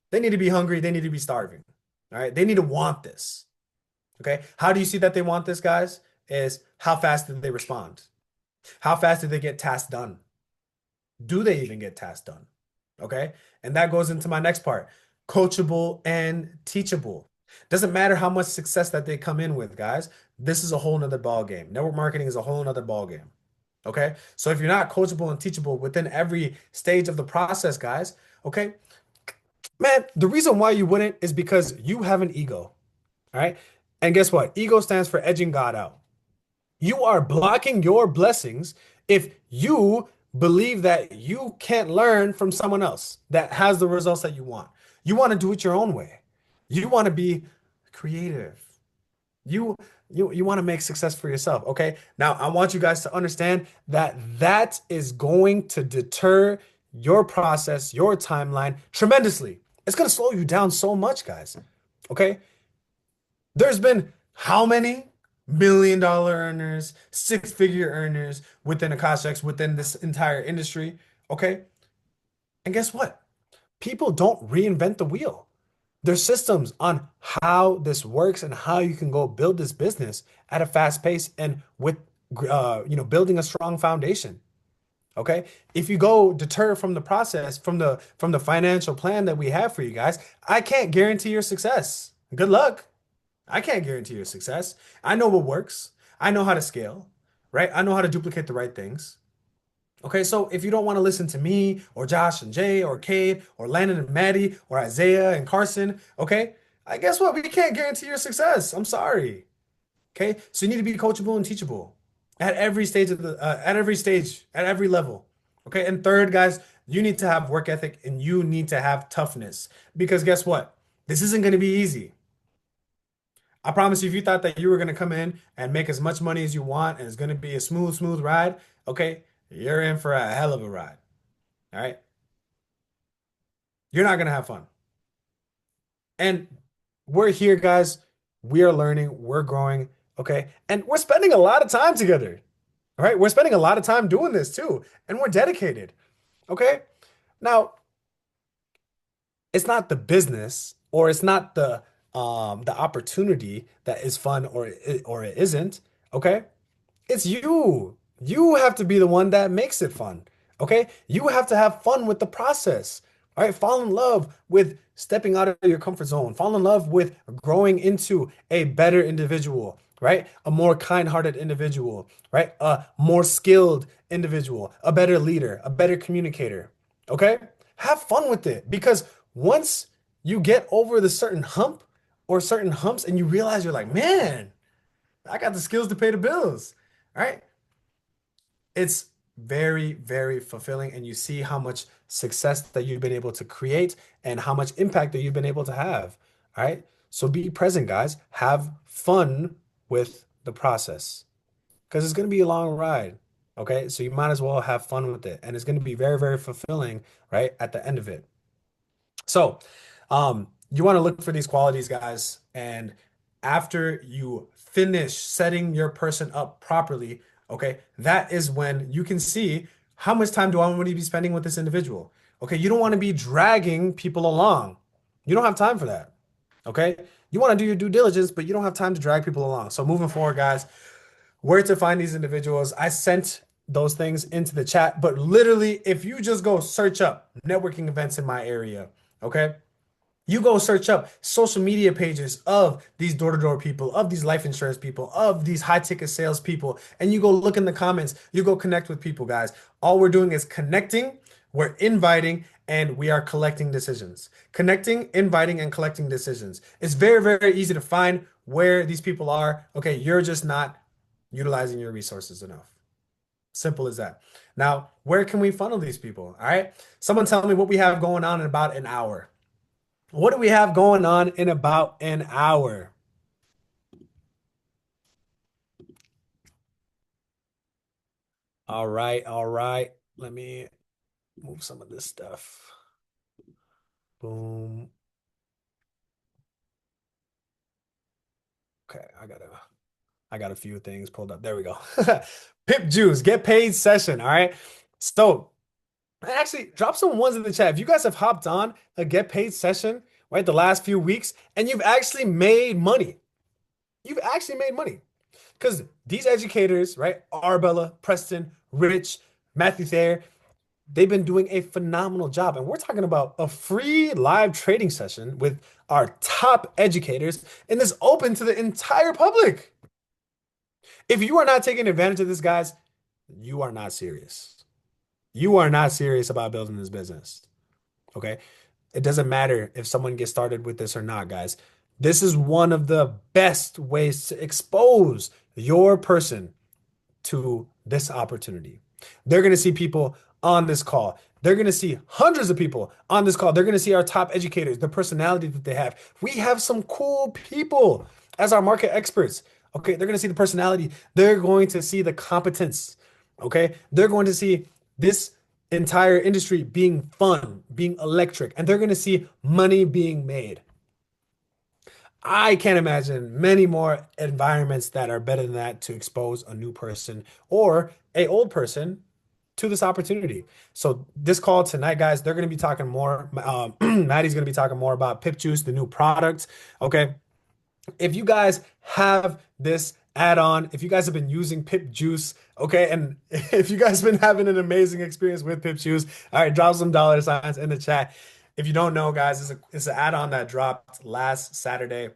They need to be hungry. They need to be starving. All right. They need to want this. Okay. How do you see that they want this, guys? Is how fast did they respond? How fast did they get tasks done? Do they even get tasks done? Okay. And that goes into my next part, coachable and teachable. Doesn't matter how much success that they come in with, guys. This is a whole nother ball game. Network marketing is a whole nother ball game. Okay. So if you're not coachable and teachable within every stage of the process, guys, okay, man, the reason why you wouldn't is because you have an ego. All right. And guess what? Ego stands for edging God out. You are blocking your blessings if you believe that you can't learn from someone else that has the results that you want. You want to do it your own way. You want to be creative. You you want to make success for yourself, okay? Now, I want you guys to understand that that is going to deter your process, your timeline tremendously. It's going to slow you down so much, guys. Okay? There's been how many million-dollar earners, six-figure earners within Akashics, within this entire industry? Okay. And guess what? People don't reinvent the wheel. There's systems on how this works and how you can go build this business at a fast pace and with building a strong foundation. Okay. If you go deter from the process, from the financial plan that we have for you guys, I can't guarantee your success. Good luck. I can't guarantee your success. I know what works. I know how to scale, right? I know how to duplicate the right things. Okay, so if you don't want to listen to me or Josh and Jay or Cade or Landon and Maddie or Isaiah and Carson, okay, I guess what? We can't guarantee your success. I'm sorry. Okay, so you need to be coachable and teachable at every stage at every level. Okay, and third, guys, you need to have work ethic and you need to have toughness because guess what? This isn't going to be easy. I promise you, if you thought that you were gonna come in and make as much money as you want and it's gonna be a smooth, smooth ride, okay, you're in for a hell of a ride. All right. You're not gonna have fun. And we're here, guys. We are learning, we're growing, okay? And we're spending a lot of time together. All right. We're spending a lot of time doing this too, and we're dedicated. Okay. Now, it's not the business or it's not the opportunity that is fun or it isn't. Okay. It's you. You have to be the one that makes it fun. Okay? You have to have fun with the process. All right? Fall in love with stepping out of your comfort zone. Fall in love with growing into a better individual, right? A more kind-hearted individual, right? A more skilled individual, a better leader, a better communicator. Okay? Have fun with it because once you get over the certain hump or certain humps and you realize you're like, man, I got the skills to pay the bills. All right. It's very, very fulfilling. And you see how much success that you've been able to create and how much impact that you've been able to have. All right. So be present, guys. Have fun with the process because it's going to be a long ride. Okay. So you might as well have fun with it. And it's going to be very, very fulfilling, right? At the end of it. So, you want to look for these qualities, guys. And after you finish setting your person up properly, okay, that is when you can see how much time do I want to be spending with this individual. Okay, you don't want to be dragging people along. You don't have time for that. Okay, you want to do your due diligence, but you don't have time to drag people along. So, moving forward, guys, where to find these individuals, I sent those things into the chat, but literally, if you just go search up networking events in my area, okay? You go search up social media pages of these door-to-door people, of these life insurance people, of these high-ticket sales people, and you go look in the comments. You go connect with people, guys. All we're doing is connecting, we're inviting, and we are collecting decisions. Connecting, inviting, and collecting decisions. It's very, very easy to find where these people are. Okay, you're just not utilizing your resources enough. Simple as that. Now, where can we funnel these people? All right. Someone tell me what we have going on in about an hour. What do we have going on in about an hour? All right, all right. Let me move some of this stuff. Boom. Okay, I got a few things pulled up. There we go. Pip Juice, get paid session. All right. So actually drop some ones in the chat. If you guys have hopped on a get paid session, right, the last few weeks, and you've actually made money. You've actually made money. Because these educators, right, Arbella, Preston, Rich, Matthew Thayer, they've been doing a phenomenal job. And we're talking about a free live trading session with our top educators, and this open to the entire public. If you are not taking advantage of this, guys, you are not serious. You are not serious about building this business. Okay. It doesn't matter if someone gets started with this or not, guys. This is one of the best ways to expose your person to this opportunity. They're going to see people on this call. They're going to see hundreds of people on this call. They're going to see our top educators, the personality that they have. We have some cool people as our market experts. Okay. They're going to see the personality. They're going to see the competence. Okay. They're going to see this entire industry being fun, being electric, and they're going to see money being made. I can't imagine many more environments that are better than that to expose a new person or a old person to this opportunity. So this call tonight, guys, they're going to be talking more. Maddie's going to be talking more about Pip Juice, the new product. Okay. If you guys have this add-on, if you guys have been using Pip Juice, okay, and if you guys have been having an amazing experience with Pip Juice, all right, drop some dollar signs in the chat. If you don't know, guys, it's an add-on that dropped last Saturday.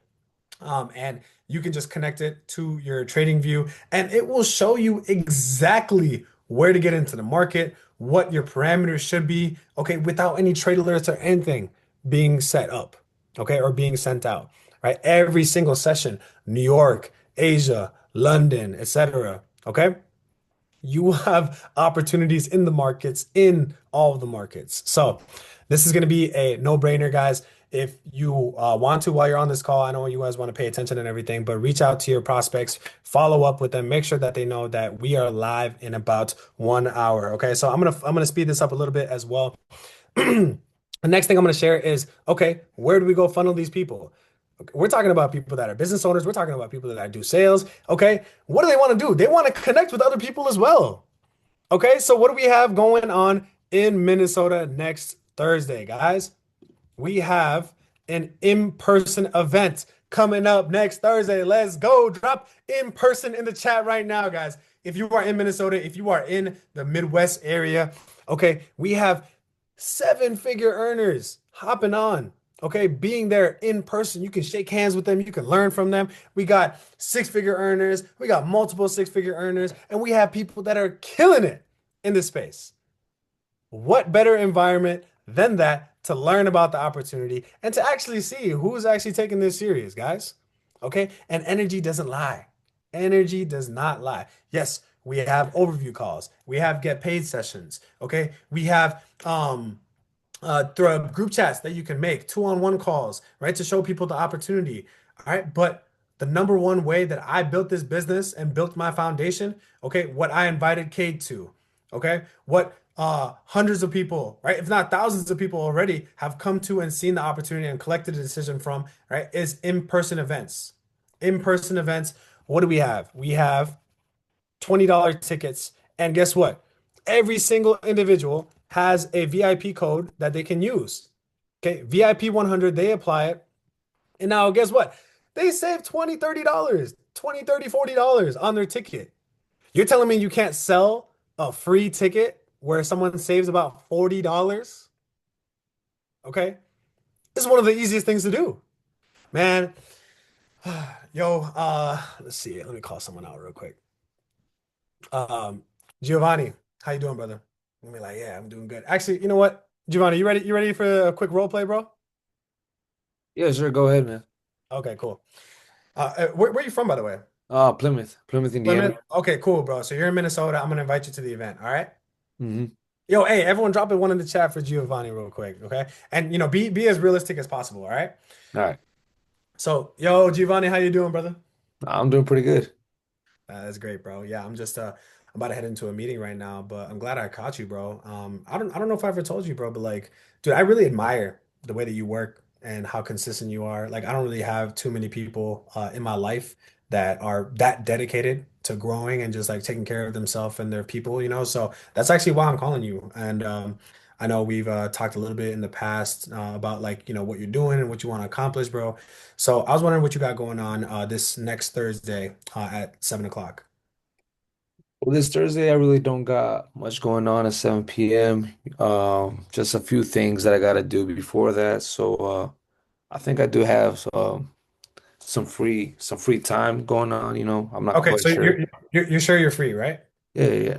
And you can just connect it to your trading view and it will show you exactly where to get into the market, what your parameters should be, okay, without any trade alerts or anything being set up, okay, or being sent out, right? Every single session, New York, Asia, London, etc. Okay, you will have opportunities in the markets, in all of the markets. So this is going to be a no-brainer, guys. If you want to, while you're on this call, I know you guys want to pay attention and everything, but reach out to your prospects, follow up with them, make sure that they know that we are live in about 1 hour. Okay, so I'm gonna speed this up a little bit as well. The next thing I'm gonna share is, okay, where do we go funnel these people? Okay, we're talking about people that are business owners. We're talking about people that do sales. Okay, what do they want to do? They want to connect with other people as well. Okay, so what do we have going on in Minnesota next Thursday, guys? We have an in-person event coming up next Thursday. Let's go. Drop in person in the chat right now, guys. If you are in Minnesota, if you are in the Midwest area, okay, we have seven-figure earners hopping on. Okay, being there in person, you can shake hands with them, you can learn from them. We got six-figure earners, we got multiple six-figure earners, and we have people that are killing it in this space. What better environment than that to learn about the opportunity and to actually see who's actually taking this serious, guys? Okay. And energy doesn't lie. Energy does not lie. Yes, we have overview calls. We have get paid sessions. Okay. We have through group chats that you can make, two-on-one calls, right? To show people the opportunity. All right. But the number one way that I built this business and built my foundation, okay, what I invited Cade to, okay, what hundreds of people, right, if not thousands of people already have come to and seen the opportunity and collected a decision from, right, is in-person events. In-person events. What do we have? We have $20 tickets. And guess what? Every single individual has a VIP code that they can use. Okay, VIP 100, they apply it. And now guess what? They save $20, $30, 20, 30, $40 on their ticket. You're telling me you can't sell a free ticket where someone saves about $40? Okay. This is one of the easiest things to do, man. Yo, let's see. Let me call someone out real quick. Um, Giovanni, how you doing, brother? I'm be like, yeah, I'm doing good. Actually, you know what, Giovanni, you ready? You ready for a quick role play, bro? Yeah, sure. Go ahead, man. Okay, cool. Where you from, by the way? Plymouth, Plymouth. Indiana. Okay, cool, bro. So you're in Minnesota. I'm gonna invite you to the event. All right. Hmm. Yo, hey, everyone, drop it one in the chat for Giovanni real quick, okay? And be as realistic as possible. All right. All right. So, yo, Giovanni, how you doing, brother? I'm doing pretty good. That's great, bro. Yeah, I'm just I'm about to head into a meeting right now, but I'm glad I caught you, bro. I don't know if I ever told you, bro, but like, dude, I really admire the way that you work and how consistent you are. Like, I don't really have too many people in my life that are that dedicated to growing and just like taking care of themselves and their people, you know? So that's actually why I'm calling you. And I know we've talked a little bit in the past about like, what you're doing and what you want to accomplish, bro. So I was wondering what you got going on this next Thursday at 7 o'clock. Well, this Thursday, I really don't got much going on at 7 p.m. Just a few things that I gotta do before that. So, I think I do have some free time going on. I'm not Okay, quite so sure. you're sure you're free, right? Yeah, yeah, yeah.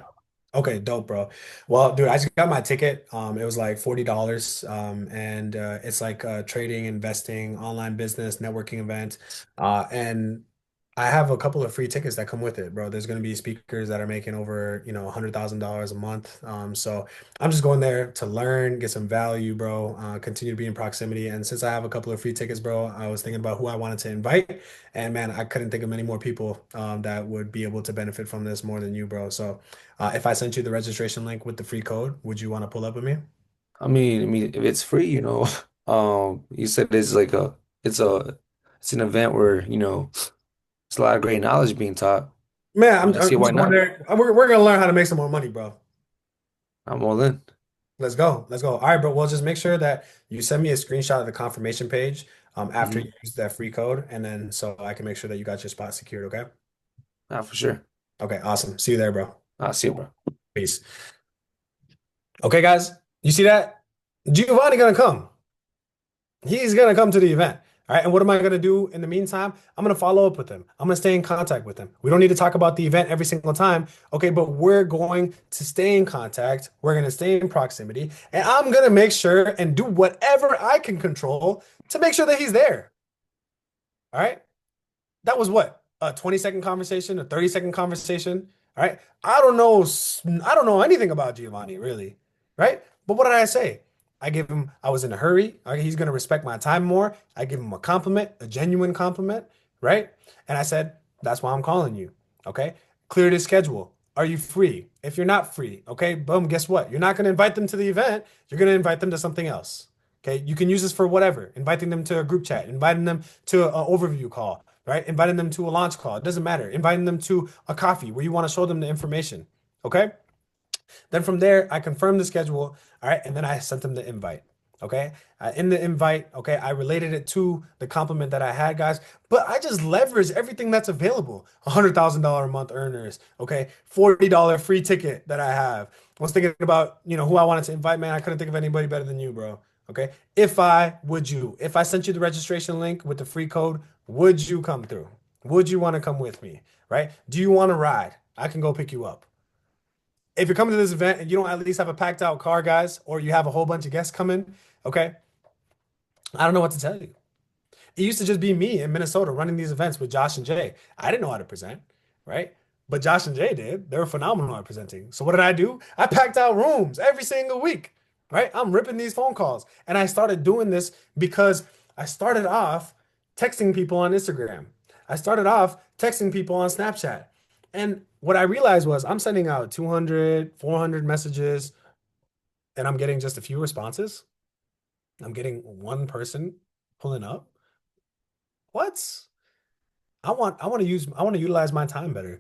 Okay, dope, bro. Well, dude, I just got my ticket. It was like $40. And it's like a trading, investing, online business, networking event. And I have a couple of free tickets that come with it, bro. There's gonna be speakers that are making over, $100,000 a month. So I'm just going there to learn, get some value, bro. Continue to be in proximity. And since I have a couple of free tickets, bro, I was thinking about who I wanted to invite. And man, I couldn't think of many more people that would be able to benefit from this more than you, bro. So if I sent you the registration link with the free code, would you want to pull up with me? I mean, if it's free, you said it's a, it's an event where it's a lot of great knowledge being taught. Man, I I'm see why just going not. there. We're gonna learn how to make some more money, bro. I'm all in. Let's go. Let's go. All right, bro. Well, just make sure that you send me a screenshot of the confirmation page after you Hmm. use that free code, and then so I can make sure that you got your spot secured. Okay. For sure. Okay. Awesome. See you there, bro. I see it, bro. Peace. Okay, guys. You see that? Giovanni gonna come. He's gonna come to the event. All right. And what am I gonna do in the meantime? I'm gonna follow up with him. I'm gonna stay in contact with him. We don't need to talk about the event every single time. Okay, but we're going to stay in contact. We're gonna stay in proximity, and I'm gonna make sure and do whatever I can control to make sure that he's there. All right. That was what? A 20-second conversation, a 30-second conversation. All right. I don't know anything about Giovanni, really. Right? But what did I say? I was in a hurry. Okay, he's gonna respect my time more. I give him a compliment, a genuine compliment, right? And I said, that's why I'm calling you. Okay. Clear the schedule. Are you free? If you're not free, okay, boom, guess what? You're not gonna invite them to the event, you're gonna invite them to something else. Okay, you can use this for whatever, inviting them to a group chat, inviting them to an overview call, right? Inviting them to a launch call. It doesn't matter. Inviting them to a coffee where you want to show them the information. Okay. Then from there, I confirmed the schedule. All right. And then I sent them the invite. Okay. In the invite, okay, I related it to the compliment that I had, guys, but I just leveraged everything that's available. $100,000 a month earners. Okay. $40 free ticket that I have. I was thinking about, who I wanted to invite, man. I couldn't think of anybody better than you, bro. Okay. If I sent you the registration link with the free code, would you come through? Would you want to come with me? Right? Do you want to ride? I can go pick you up. If you're coming to this event and you don't at least have a packed out car, guys, or you have a whole bunch of guests coming, okay, I don't know what to tell you. It used to just be me in Minnesota running these events with Josh and Jay. I didn't know how to present, right? But Josh and Jay did. They were phenomenal at presenting. So what did I do? I packed out rooms every single week, right? I'm ripping these phone calls. And I started doing this because I started off texting people on Instagram. I started off texting people on Snapchat. And what I realized was I'm sending out 200, 400 messages and I'm getting just a few responses. I'm getting one person pulling up. What? I want to utilize my time better.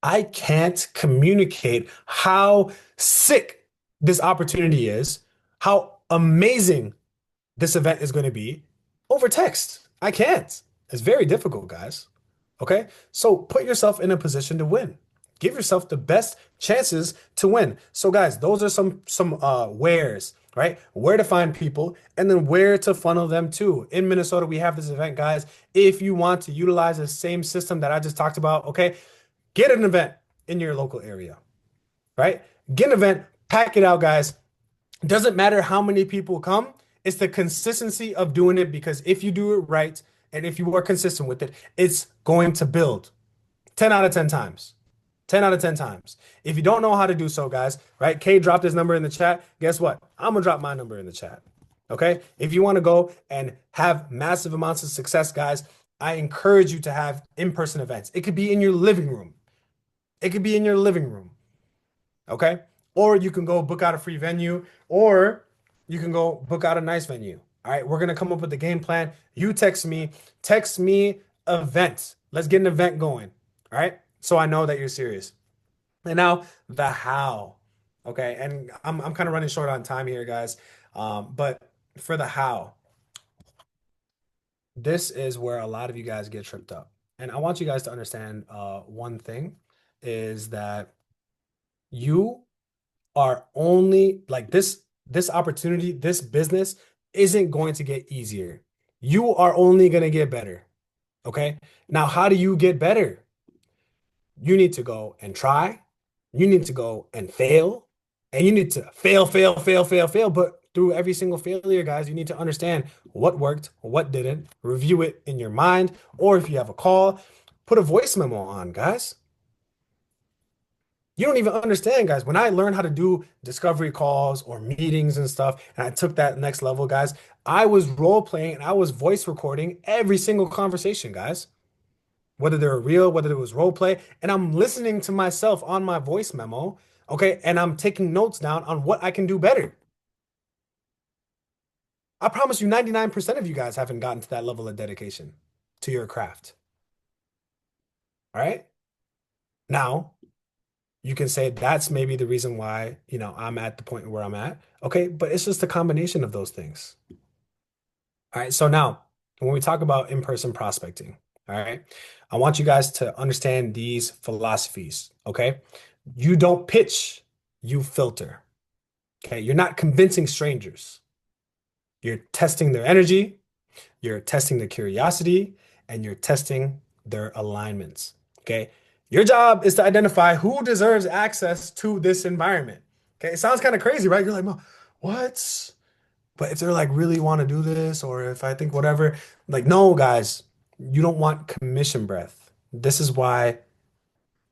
I can't communicate how sick this opportunity is, how amazing this event is going to be over text. I can't. It's very difficult, guys. Okay? So put yourself in a position to win. Give yourself the best chances to win. So guys, those are some wares, right? Where to find people, and then where to funnel them to. In Minnesota, we have this event, guys. If you want to utilize the same system that I just talked about, okay, get an event in your local area, right? Get an event, pack it out, guys. It doesn't matter how many people come, it's the consistency of doing it because if you do it right and if you are consistent with it, it's going to build 10 out of 10 times. 10 out of 10 times. If you don't know how to do so, guys, right? Kay dropped his number in the chat. Guess what? I'm gonna drop my number in the chat. Okay? If you want to go and have massive amounts of success, guys, I encourage you to have in-person events. It could be in your living room. It could be in your living room. Okay? Or you can go book out a free venue, or you can go book out a nice venue. All right, we're gonna come up with the game plan. You text me event. Let's get an event going. All right, so I know that you're serious. And now the how. Okay, and I'm kind of running short on time here, guys. But for the how, this is where a lot of you guys get tripped up. And I want you guys to understand one thing is that you are only like this opportunity, this business isn't going to get easier. You are only going to get better. Okay? Now, how do you get better? You need to go and try. You need to go and fail. And you need to fail, fail, fail, fail, fail. But through every single failure, guys, you need to understand what worked, what didn't, review it in your mind, or if you have a call, put a voice memo on, guys. You don't even understand, guys. When I learned how to do discovery calls or meetings and stuff, and I took that next level, guys, I was role playing and I was voice recording every single conversation, guys. Whether they were real, whether it was role play, and I'm listening to myself on my voice memo, okay, and I'm taking notes down on what I can do better. I promise you, 99% of you guys haven't gotten to that level of dedication to your craft. All right. Now, you can say that's maybe the reason why, I'm at the point where I'm at. Okay, but it's just a combination of those things. All right, so now when we talk about in-person prospecting, all right, I want you guys to understand these philosophies. Okay, you don't pitch, you filter. Okay, you're not convincing strangers. You're testing their energy, you're testing their curiosity, and you're testing their alignments. Okay. Your job is to identify who deserves access to this environment. Okay. It sounds kind of crazy, right? You're like, "Mo, what? But if they're like really want to do this, or if I think whatever, like, no, guys, you don't want commission breath. This is why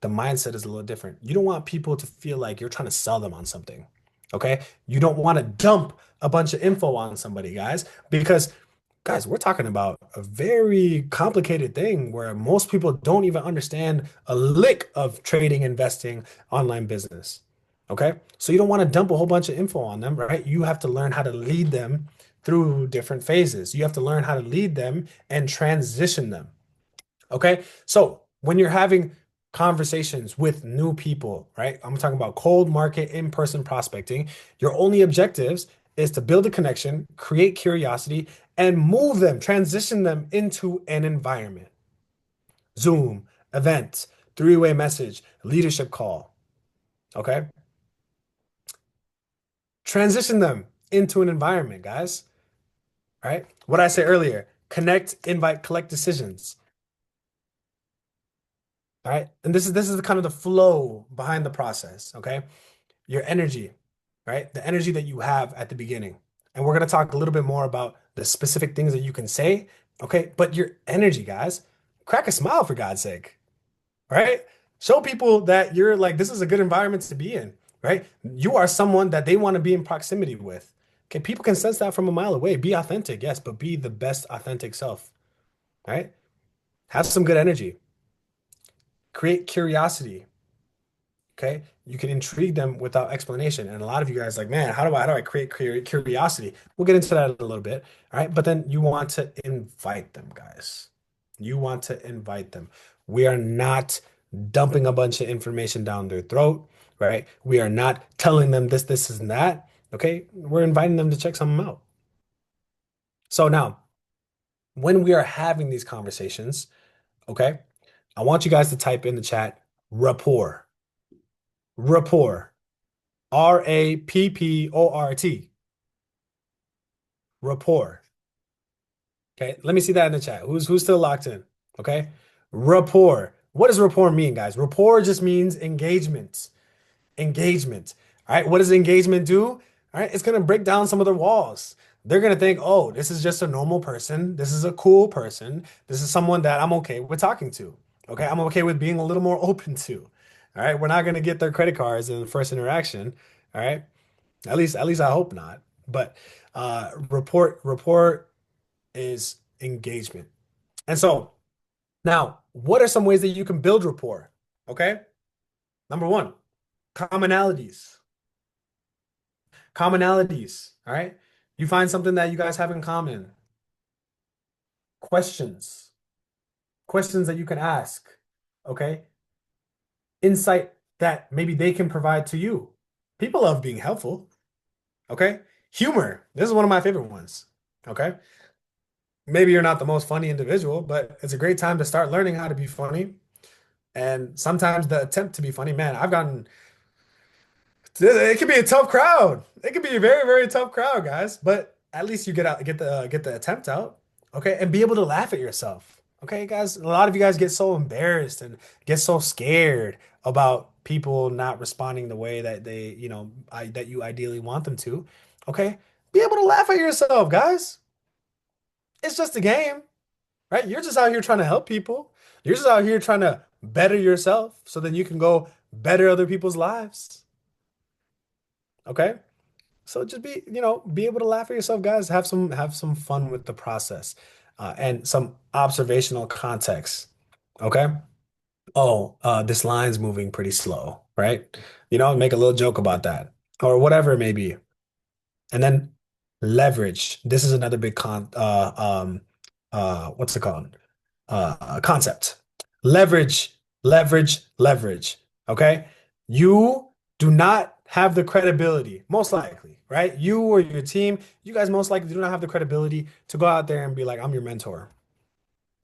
the mindset is a little different. You don't want people to feel like you're trying to sell them on something. Okay. You don't want to dump a bunch of info on somebody, guys, because guys, we're talking about a very complicated thing where most people don't even understand a lick of trading, investing, online business. Okay. So you don't want to dump a whole bunch of info on them, right? You have to learn how to lead them through different phases. You have to learn how to lead them and transition them. Okay. So when you're having conversations with new people, right? I'm talking about cold market in-person prospecting. Your only objectives is to build a connection, create curiosity, and move them, transition them into an environment. Zoom, event, three-way message, leadership call. Okay. Transition them into an environment, guys. All right. What I said earlier, connect, invite, collect decisions. All right. And this is kind of the flow behind the process. Okay. Your energy, right? The energy that you have at the beginning. And we're going to talk a little bit more about the specific things that you can say. Okay. But your energy, guys, crack a smile for God's sake. Right? Show people that you're like, this is a good environment to be in. Right? You are someone that they want to be in proximity with. Okay. People can sense that from a mile away. Be authentic. Yes. But be the best authentic self. Right? Have some good energy. Create curiosity. Okay, you can intrigue them without explanation. And a lot of you guys like, man, how do I create curiosity? We'll get into that in a little bit. All right, but then you want to invite them, guys. You want to invite them. We are not dumping a bunch of information down their throat, right? We are not telling them this, and that. Okay, we're inviting them to check something out. So now, when we are having these conversations, okay, I want you guys to type in the chat rapport, rapport. Rapport. Rapport. Okay, let me see that in the chat. Who's still locked in? Okay, rapport. What does rapport mean, guys? Rapport just means engagement. Engagement. All right, what does engagement do? All right, it's gonna break down some of the walls. They're gonna think, oh, this is just a normal person. This is a cool person. This is someone that I'm okay with talking to. Okay, I'm okay with being a little more open to. All right, we're not gonna get their credit cards in the first interaction. All right, at least I hope not. But report is engagement. And so now, what are some ways that you can build rapport? Okay. Number one, commonalities. Commonalities. All right. You find something that you guys have in common. Questions. Questions that you can ask. Okay. Insight that maybe they can provide to you. People love being helpful. Okay. Humor. This is one of my favorite ones. Okay. Maybe you're not the most funny individual, but it's a great time to start learning how to be funny. And sometimes the attempt to be funny, man, I've gotten it can be a tough crowd. It can be a very, very tough crowd, guys. But at least you get the attempt out, okay, and be able to laugh at yourself, okay, guys. A lot of you guys get so embarrassed and get so scared about people not responding the way that that you ideally want them to, okay. Be able to laugh at yourself, guys. It's just a game, right? You're just out here trying to help people. You're just out here trying to better yourself so then you can go better other people's lives, okay. So just be able to laugh at yourself, guys. Have some fun with the process, and some observational context. Okay. Oh, this line's moving pretty slow, right? Make a little joke about that, or whatever it may be. And then leverage. This is another big what's it called? Concept. Leverage, leverage, leverage. Okay. You do not have the credibility, most likely, right? You or your team, you guys most likely do not have the credibility to go out there and be like, I'm your mentor.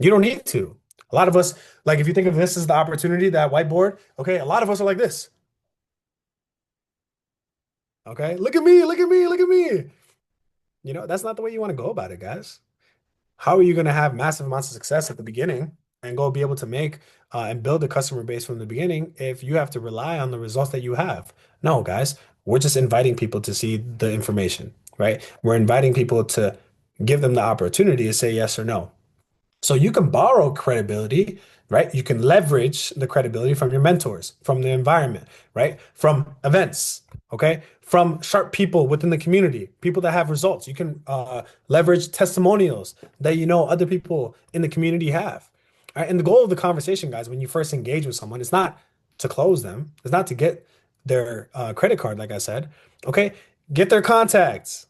You don't need to. A lot of us, like, if you think of this as the opportunity, that whiteboard, okay, a lot of us are like this. Okay. Look at me, look at me, look at me. That's not the way you want to go about it, guys. How are you going to have massive amounts of success at the beginning and go be able to make and build a customer base from the beginning if you have to rely on the results that you have? No, guys, we're just inviting people to see the information, right? We're inviting people to give them the opportunity to say yes or no. So you can borrow credibility, right? You can leverage the credibility from your mentors, from the environment, right? From events, okay? From sharp people within the community, people that have results. You can leverage testimonials that other people in the community have. All right? And the goal of the conversation, guys, when you first engage with someone, it's not to close them. It's not to get their credit card, like I said. Okay, get their contacts,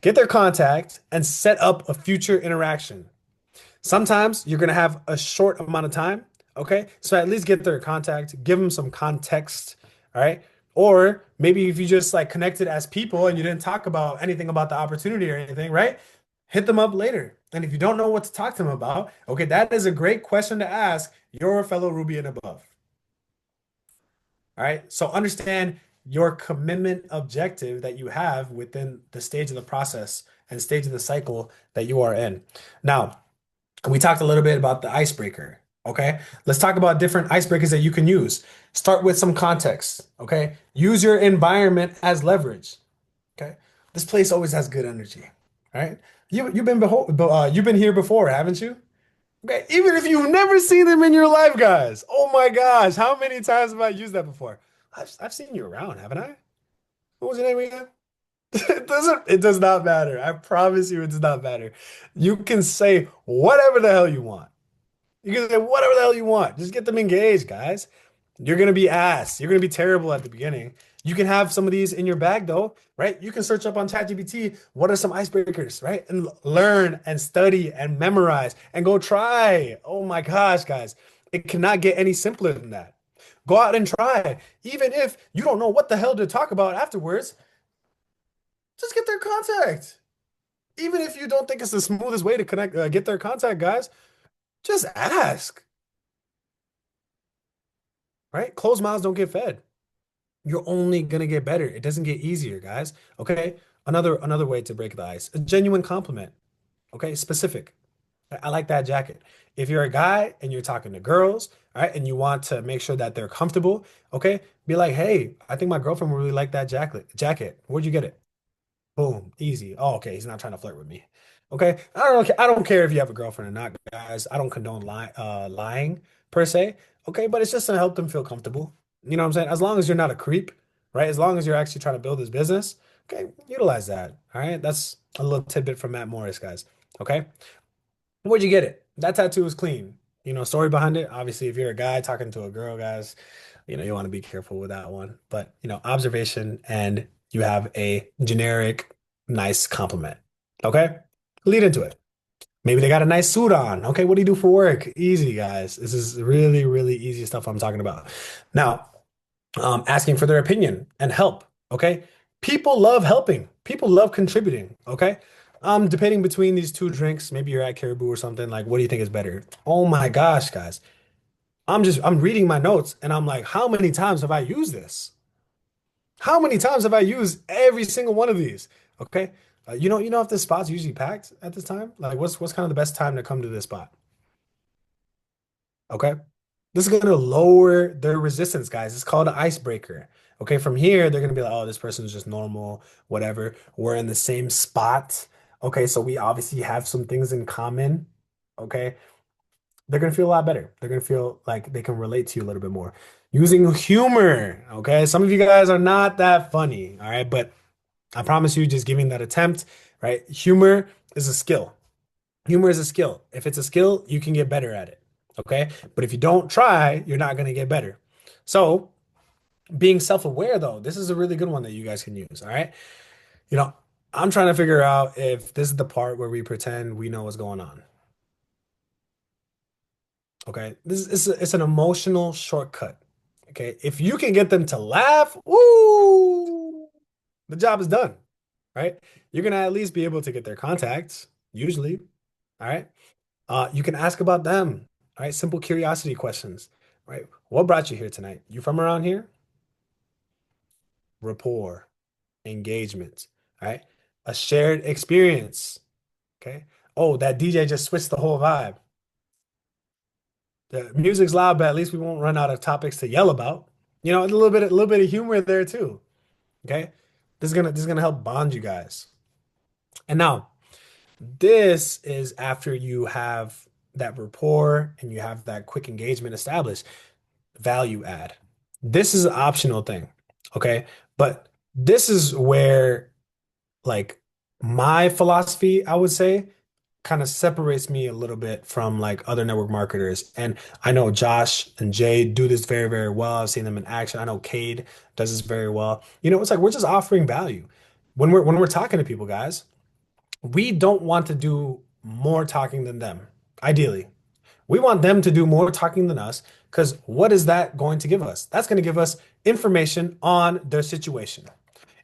and set up a future interaction. Sometimes you're going to have a short amount of time. Okay. So at least get their contact, give them some context. All right. Or maybe if you just like connected as people and you didn't talk about anything about the opportunity or anything, right? Hit them up later. And if you don't know what to talk to them about, okay, that is a great question to ask your fellow Ruby and above. All right. So understand your commitment objective that you have within the stage of the process and stage of the cycle that you are in. Now, we talked a little bit about the icebreaker. Okay. Let's talk about different icebreakers that you can use. Start with some context. Okay. Use your environment as leverage. Okay. This place always has good energy. Right. You've been here before, haven't you? Okay. Even if you've never seen them in your life, guys. Oh my gosh. How many times have I used that before? I've seen you around, haven't I? What was your name again? It does not matter. I promise you it does not matter. You can say whatever the hell you want. You can say whatever the hell you want. Just get them engaged, guys. You're gonna be ass. You're gonna be terrible at the beginning. You can have some of these in your bag though, right? You can search up on ChatGPT. What are some icebreakers, right? And learn and study and memorize and go try. Oh my gosh, guys. It cannot get any simpler than that. Go out and try. Even if you don't know what the hell to talk about afterwards, just get their contact. Even if you don't think it's the smoothest way to connect, get their contact, guys, just ask, right? Closed mouths don't get fed. You're only gonna get better. It doesn't get easier, guys. Okay. Another way to break the ice, a genuine compliment. Okay, specific. I like that jacket. If you're a guy and you're talking to girls, all right, and you want to make sure that they're comfortable, okay, be like, hey, I think my girlfriend would really like that jacket. Where'd you get it? Boom, easy. Oh, okay, he's not trying to flirt with me. Okay, I don't care if you have a girlfriend or not, guys. I don't condone lying per se. Okay, but it's just to help them feel comfortable. You know what I'm saying? As long as you're not a creep, right? As long as you're actually trying to build this business, okay, utilize that. All right, that's a little tidbit from Matt Morris, guys. Okay, where'd you get it? That tattoo is clean. Story behind it. Obviously, if you're a guy talking to a girl, guys, you want to be careful with that one. But, observation and you have a generic, nice compliment. Okay? Lead into it. Maybe they got a nice suit on. Okay, what do you do for work? Easy, guys. This is really, really easy stuff I'm talking about. Now, asking for their opinion and help. Okay. People love helping. People love contributing. Okay. Debating between these two drinks. Maybe you're at Caribou or something. Like, what do you think is better? Oh my gosh, guys. I'm reading my notes and I'm like, how many times have I used this? How many times have I used every single one of these? Okay. You know if this spot's usually packed at this time? Like, what's kind of the best time to come to this spot? Okay. This is going to lower their resistance, guys. It's called an icebreaker. Okay. From here, they're going to be like, oh, this person's just normal, whatever. We're in the same spot. Okay. So we obviously have some things in common. Okay. They're going to feel a lot better. They're going to feel like they can relate to you a little bit more. Using humor. Okay. Some of you guys are not that funny. All right. But I promise you, just giving that attempt, right? Humor is a skill. Humor is a skill. If it's a skill, you can get better at it. Okay. But if you don't try, you're not going to get better. So, being self-aware, though, this is a really good one that you guys can use. All right. You know, I'm trying to figure out if this is the part where we pretend we know what's going on. Okay. It's an emotional shortcut. Okay. If you can get them to laugh, woo, the job is done. Right. You're going to at least be able to get their contacts, usually. All right. You can ask about them. All right. Simple curiosity questions. Right. What brought you here tonight? You from around here? Rapport, engagement. All right. A shared experience. Okay. Oh, that DJ just switched the whole vibe. The music's loud, but at least we won't run out of topics to yell about. A little bit of humor there too. Okay. This is gonna help bond you guys. And now, this is after you have that rapport and you have that quick engagement established. Value add. This is an optional thing, okay? But this is where, like, my philosophy, I would say, kind of separates me a little bit from like other network marketers. And I know Josh and Jay do this very, very well. I've seen them in action. I know Cade does this very well. It's like we're just offering value. When we're talking to people, guys, we don't want to do more talking than them, ideally. We want them to do more talking than us because what is that going to give us? That's going to give us information on their situation,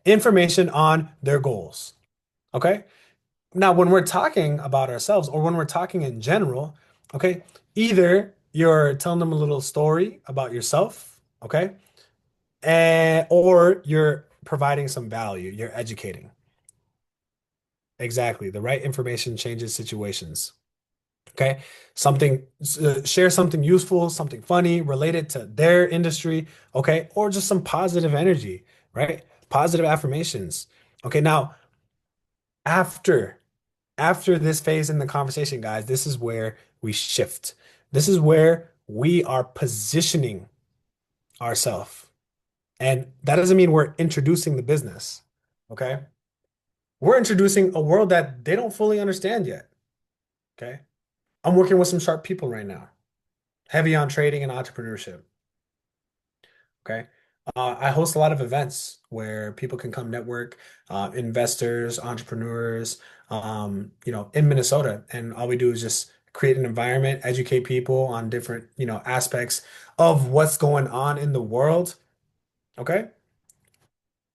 information on their goals. Okay. Now, when we're talking about ourselves or when we're talking in general, okay, either you're telling them a little story about yourself, okay, or you're providing some value, you're educating. Exactly. The right information changes situations. Okay. Share something useful, something funny related to their industry. Okay. Or just some positive energy, right? Positive affirmations. Okay. Now, after, after this phase in the conversation, guys, this is where we shift. This is where we are positioning ourselves. And that doesn't mean we're introducing the business. Okay. We're introducing a world that they don't fully understand yet. Okay. I'm working with some sharp people right now, heavy on trading and entrepreneurship. Okay. I host a lot of events where people can come network, investors, entrepreneurs, in Minnesota. And all we do is just create an environment, educate people on different, aspects of what's going on in the world. Okay.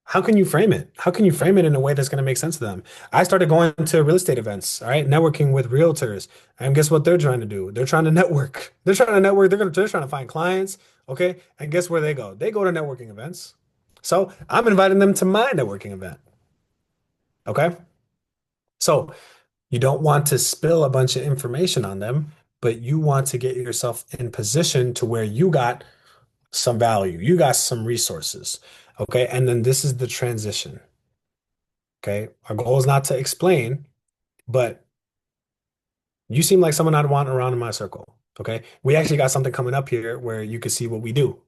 How can you frame it? How can you frame it in a way that's going to make sense to them? I started going to real estate events, all right, networking with realtors. And guess what they're trying to do? They're trying to network. They're trying to network. They're trying to find clients, okay? And guess where they go? They go to networking events. So I'm inviting them to my networking event. Okay. So you don't want to spill a bunch of information on them, but you want to get yourself in position to where you got some value, you got some resources. Okay. And then this is the transition. Okay. Our goal is not to explain, but you seem like someone I'd want around in my circle. Okay. We actually got something coming up here where you can see what we do.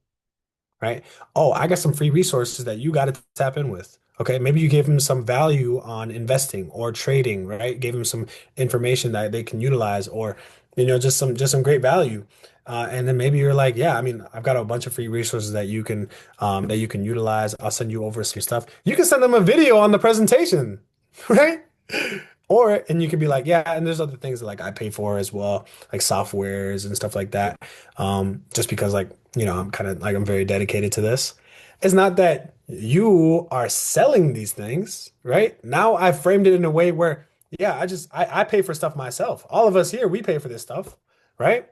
Right? Oh, I got some free resources that you got to tap in with. Okay, maybe you gave them some value on investing or trading, right? Gave them some information that they can utilize, or just some great value. And then maybe you're like, yeah, I mean, I've got a bunch of free resources that you can utilize. I'll send you over some stuff. You can send them a video on the presentation, right? And you could be like, yeah, and there's other things that like I pay for as well, like softwares and stuff like that. Just because like, I'm kind of like I'm very dedicated to this. It's not that you are selling these things, right? Now I framed it in a way where, yeah, I pay for stuff myself. All of us here, we pay for this stuff, right?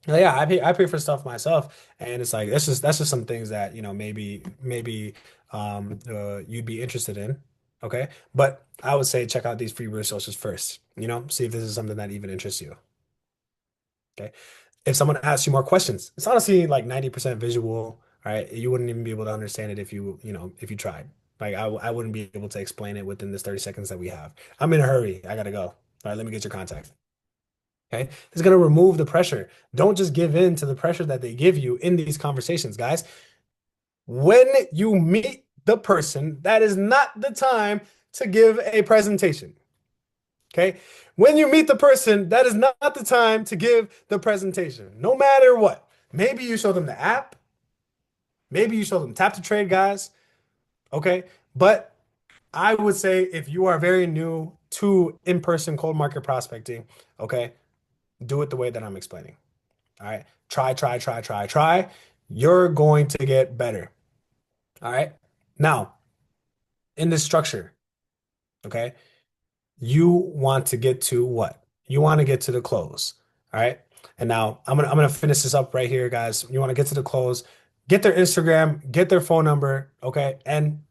Yeah, I pay for stuff myself, and it's like that's just some things that maybe you'd be interested in. Okay, but I would say check out these free resources first. See if this is something that even interests you. Okay, if someone asks you more questions, it's honestly like 90% visual. All right, you wouldn't even be able to understand it if you tried. Like I wouldn't be able to explain it within this 30 seconds that we have. I'm in a hurry. I gotta go. All right, let me get your contact. Okay. It's going to remove the pressure. Don't just give in to the pressure that they give you in these conversations, guys. When you meet the person, that is not the time to give a presentation. Okay. When you meet the person, that is not the time to give the presentation, no matter what. Maybe you show them the app. Maybe you show them tap to trade, guys. Okay. But I would say if you are very new to in-person cold market prospecting, okay, do it the way that I'm explaining. All right. Try, try, try, try, try. You're going to get better. All right. Now, in this structure, okay, you want to get to what? You want to get to the close. All right. And now I'm gonna finish this up right here, guys. You want to get to the close, get their Instagram, get their phone number, okay, and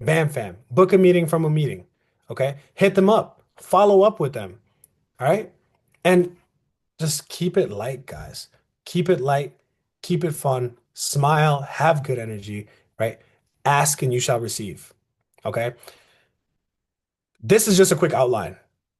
bam fam, book a meeting from a meeting. Okay. Hit them up, follow up with them. All right. And just keep it light, guys. Keep it light, keep it fun, smile, have good energy, right? Ask and you shall receive. Okay. This is just a quick outline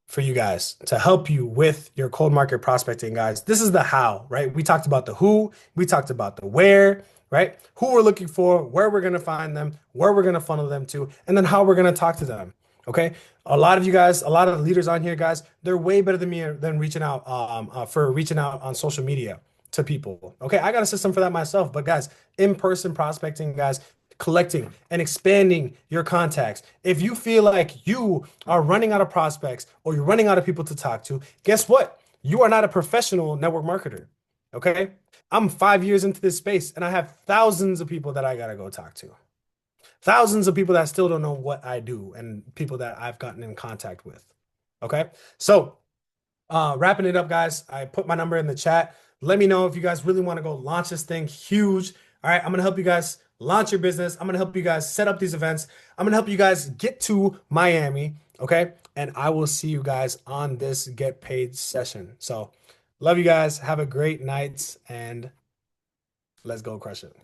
for you guys to help you with your cold market prospecting, guys. This is the how, right? We talked about the who, we talked about the where, right? Who we're looking for, where we're going to find them, where we're going to funnel them to, and then how we're going to talk to them. Okay. A lot of you guys, a lot of the leaders on here, guys, they're way better than me than reaching out on social media to people. Okay. I got a system for that myself, but guys, in-person prospecting, guys, collecting and expanding your contacts. If you feel like you are running out of prospects or you're running out of people to talk to, guess what? You are not a professional network marketer. Okay. I'm 5 years into this space and I have thousands of people that I got to go talk to. Thousands of people that still don't know what I do and people that I've gotten in contact with. Okay. So, wrapping it up, guys, I put my number in the chat. Let me know if you guys really want to go launch this thing huge. All right, I'm gonna help you guys launch your business. I'm gonna help you guys set up these events. I'm gonna help you guys get to Miami. Okay, and I will see you guys on this get paid session. So, love you guys. Have a great night, and let's go crush it.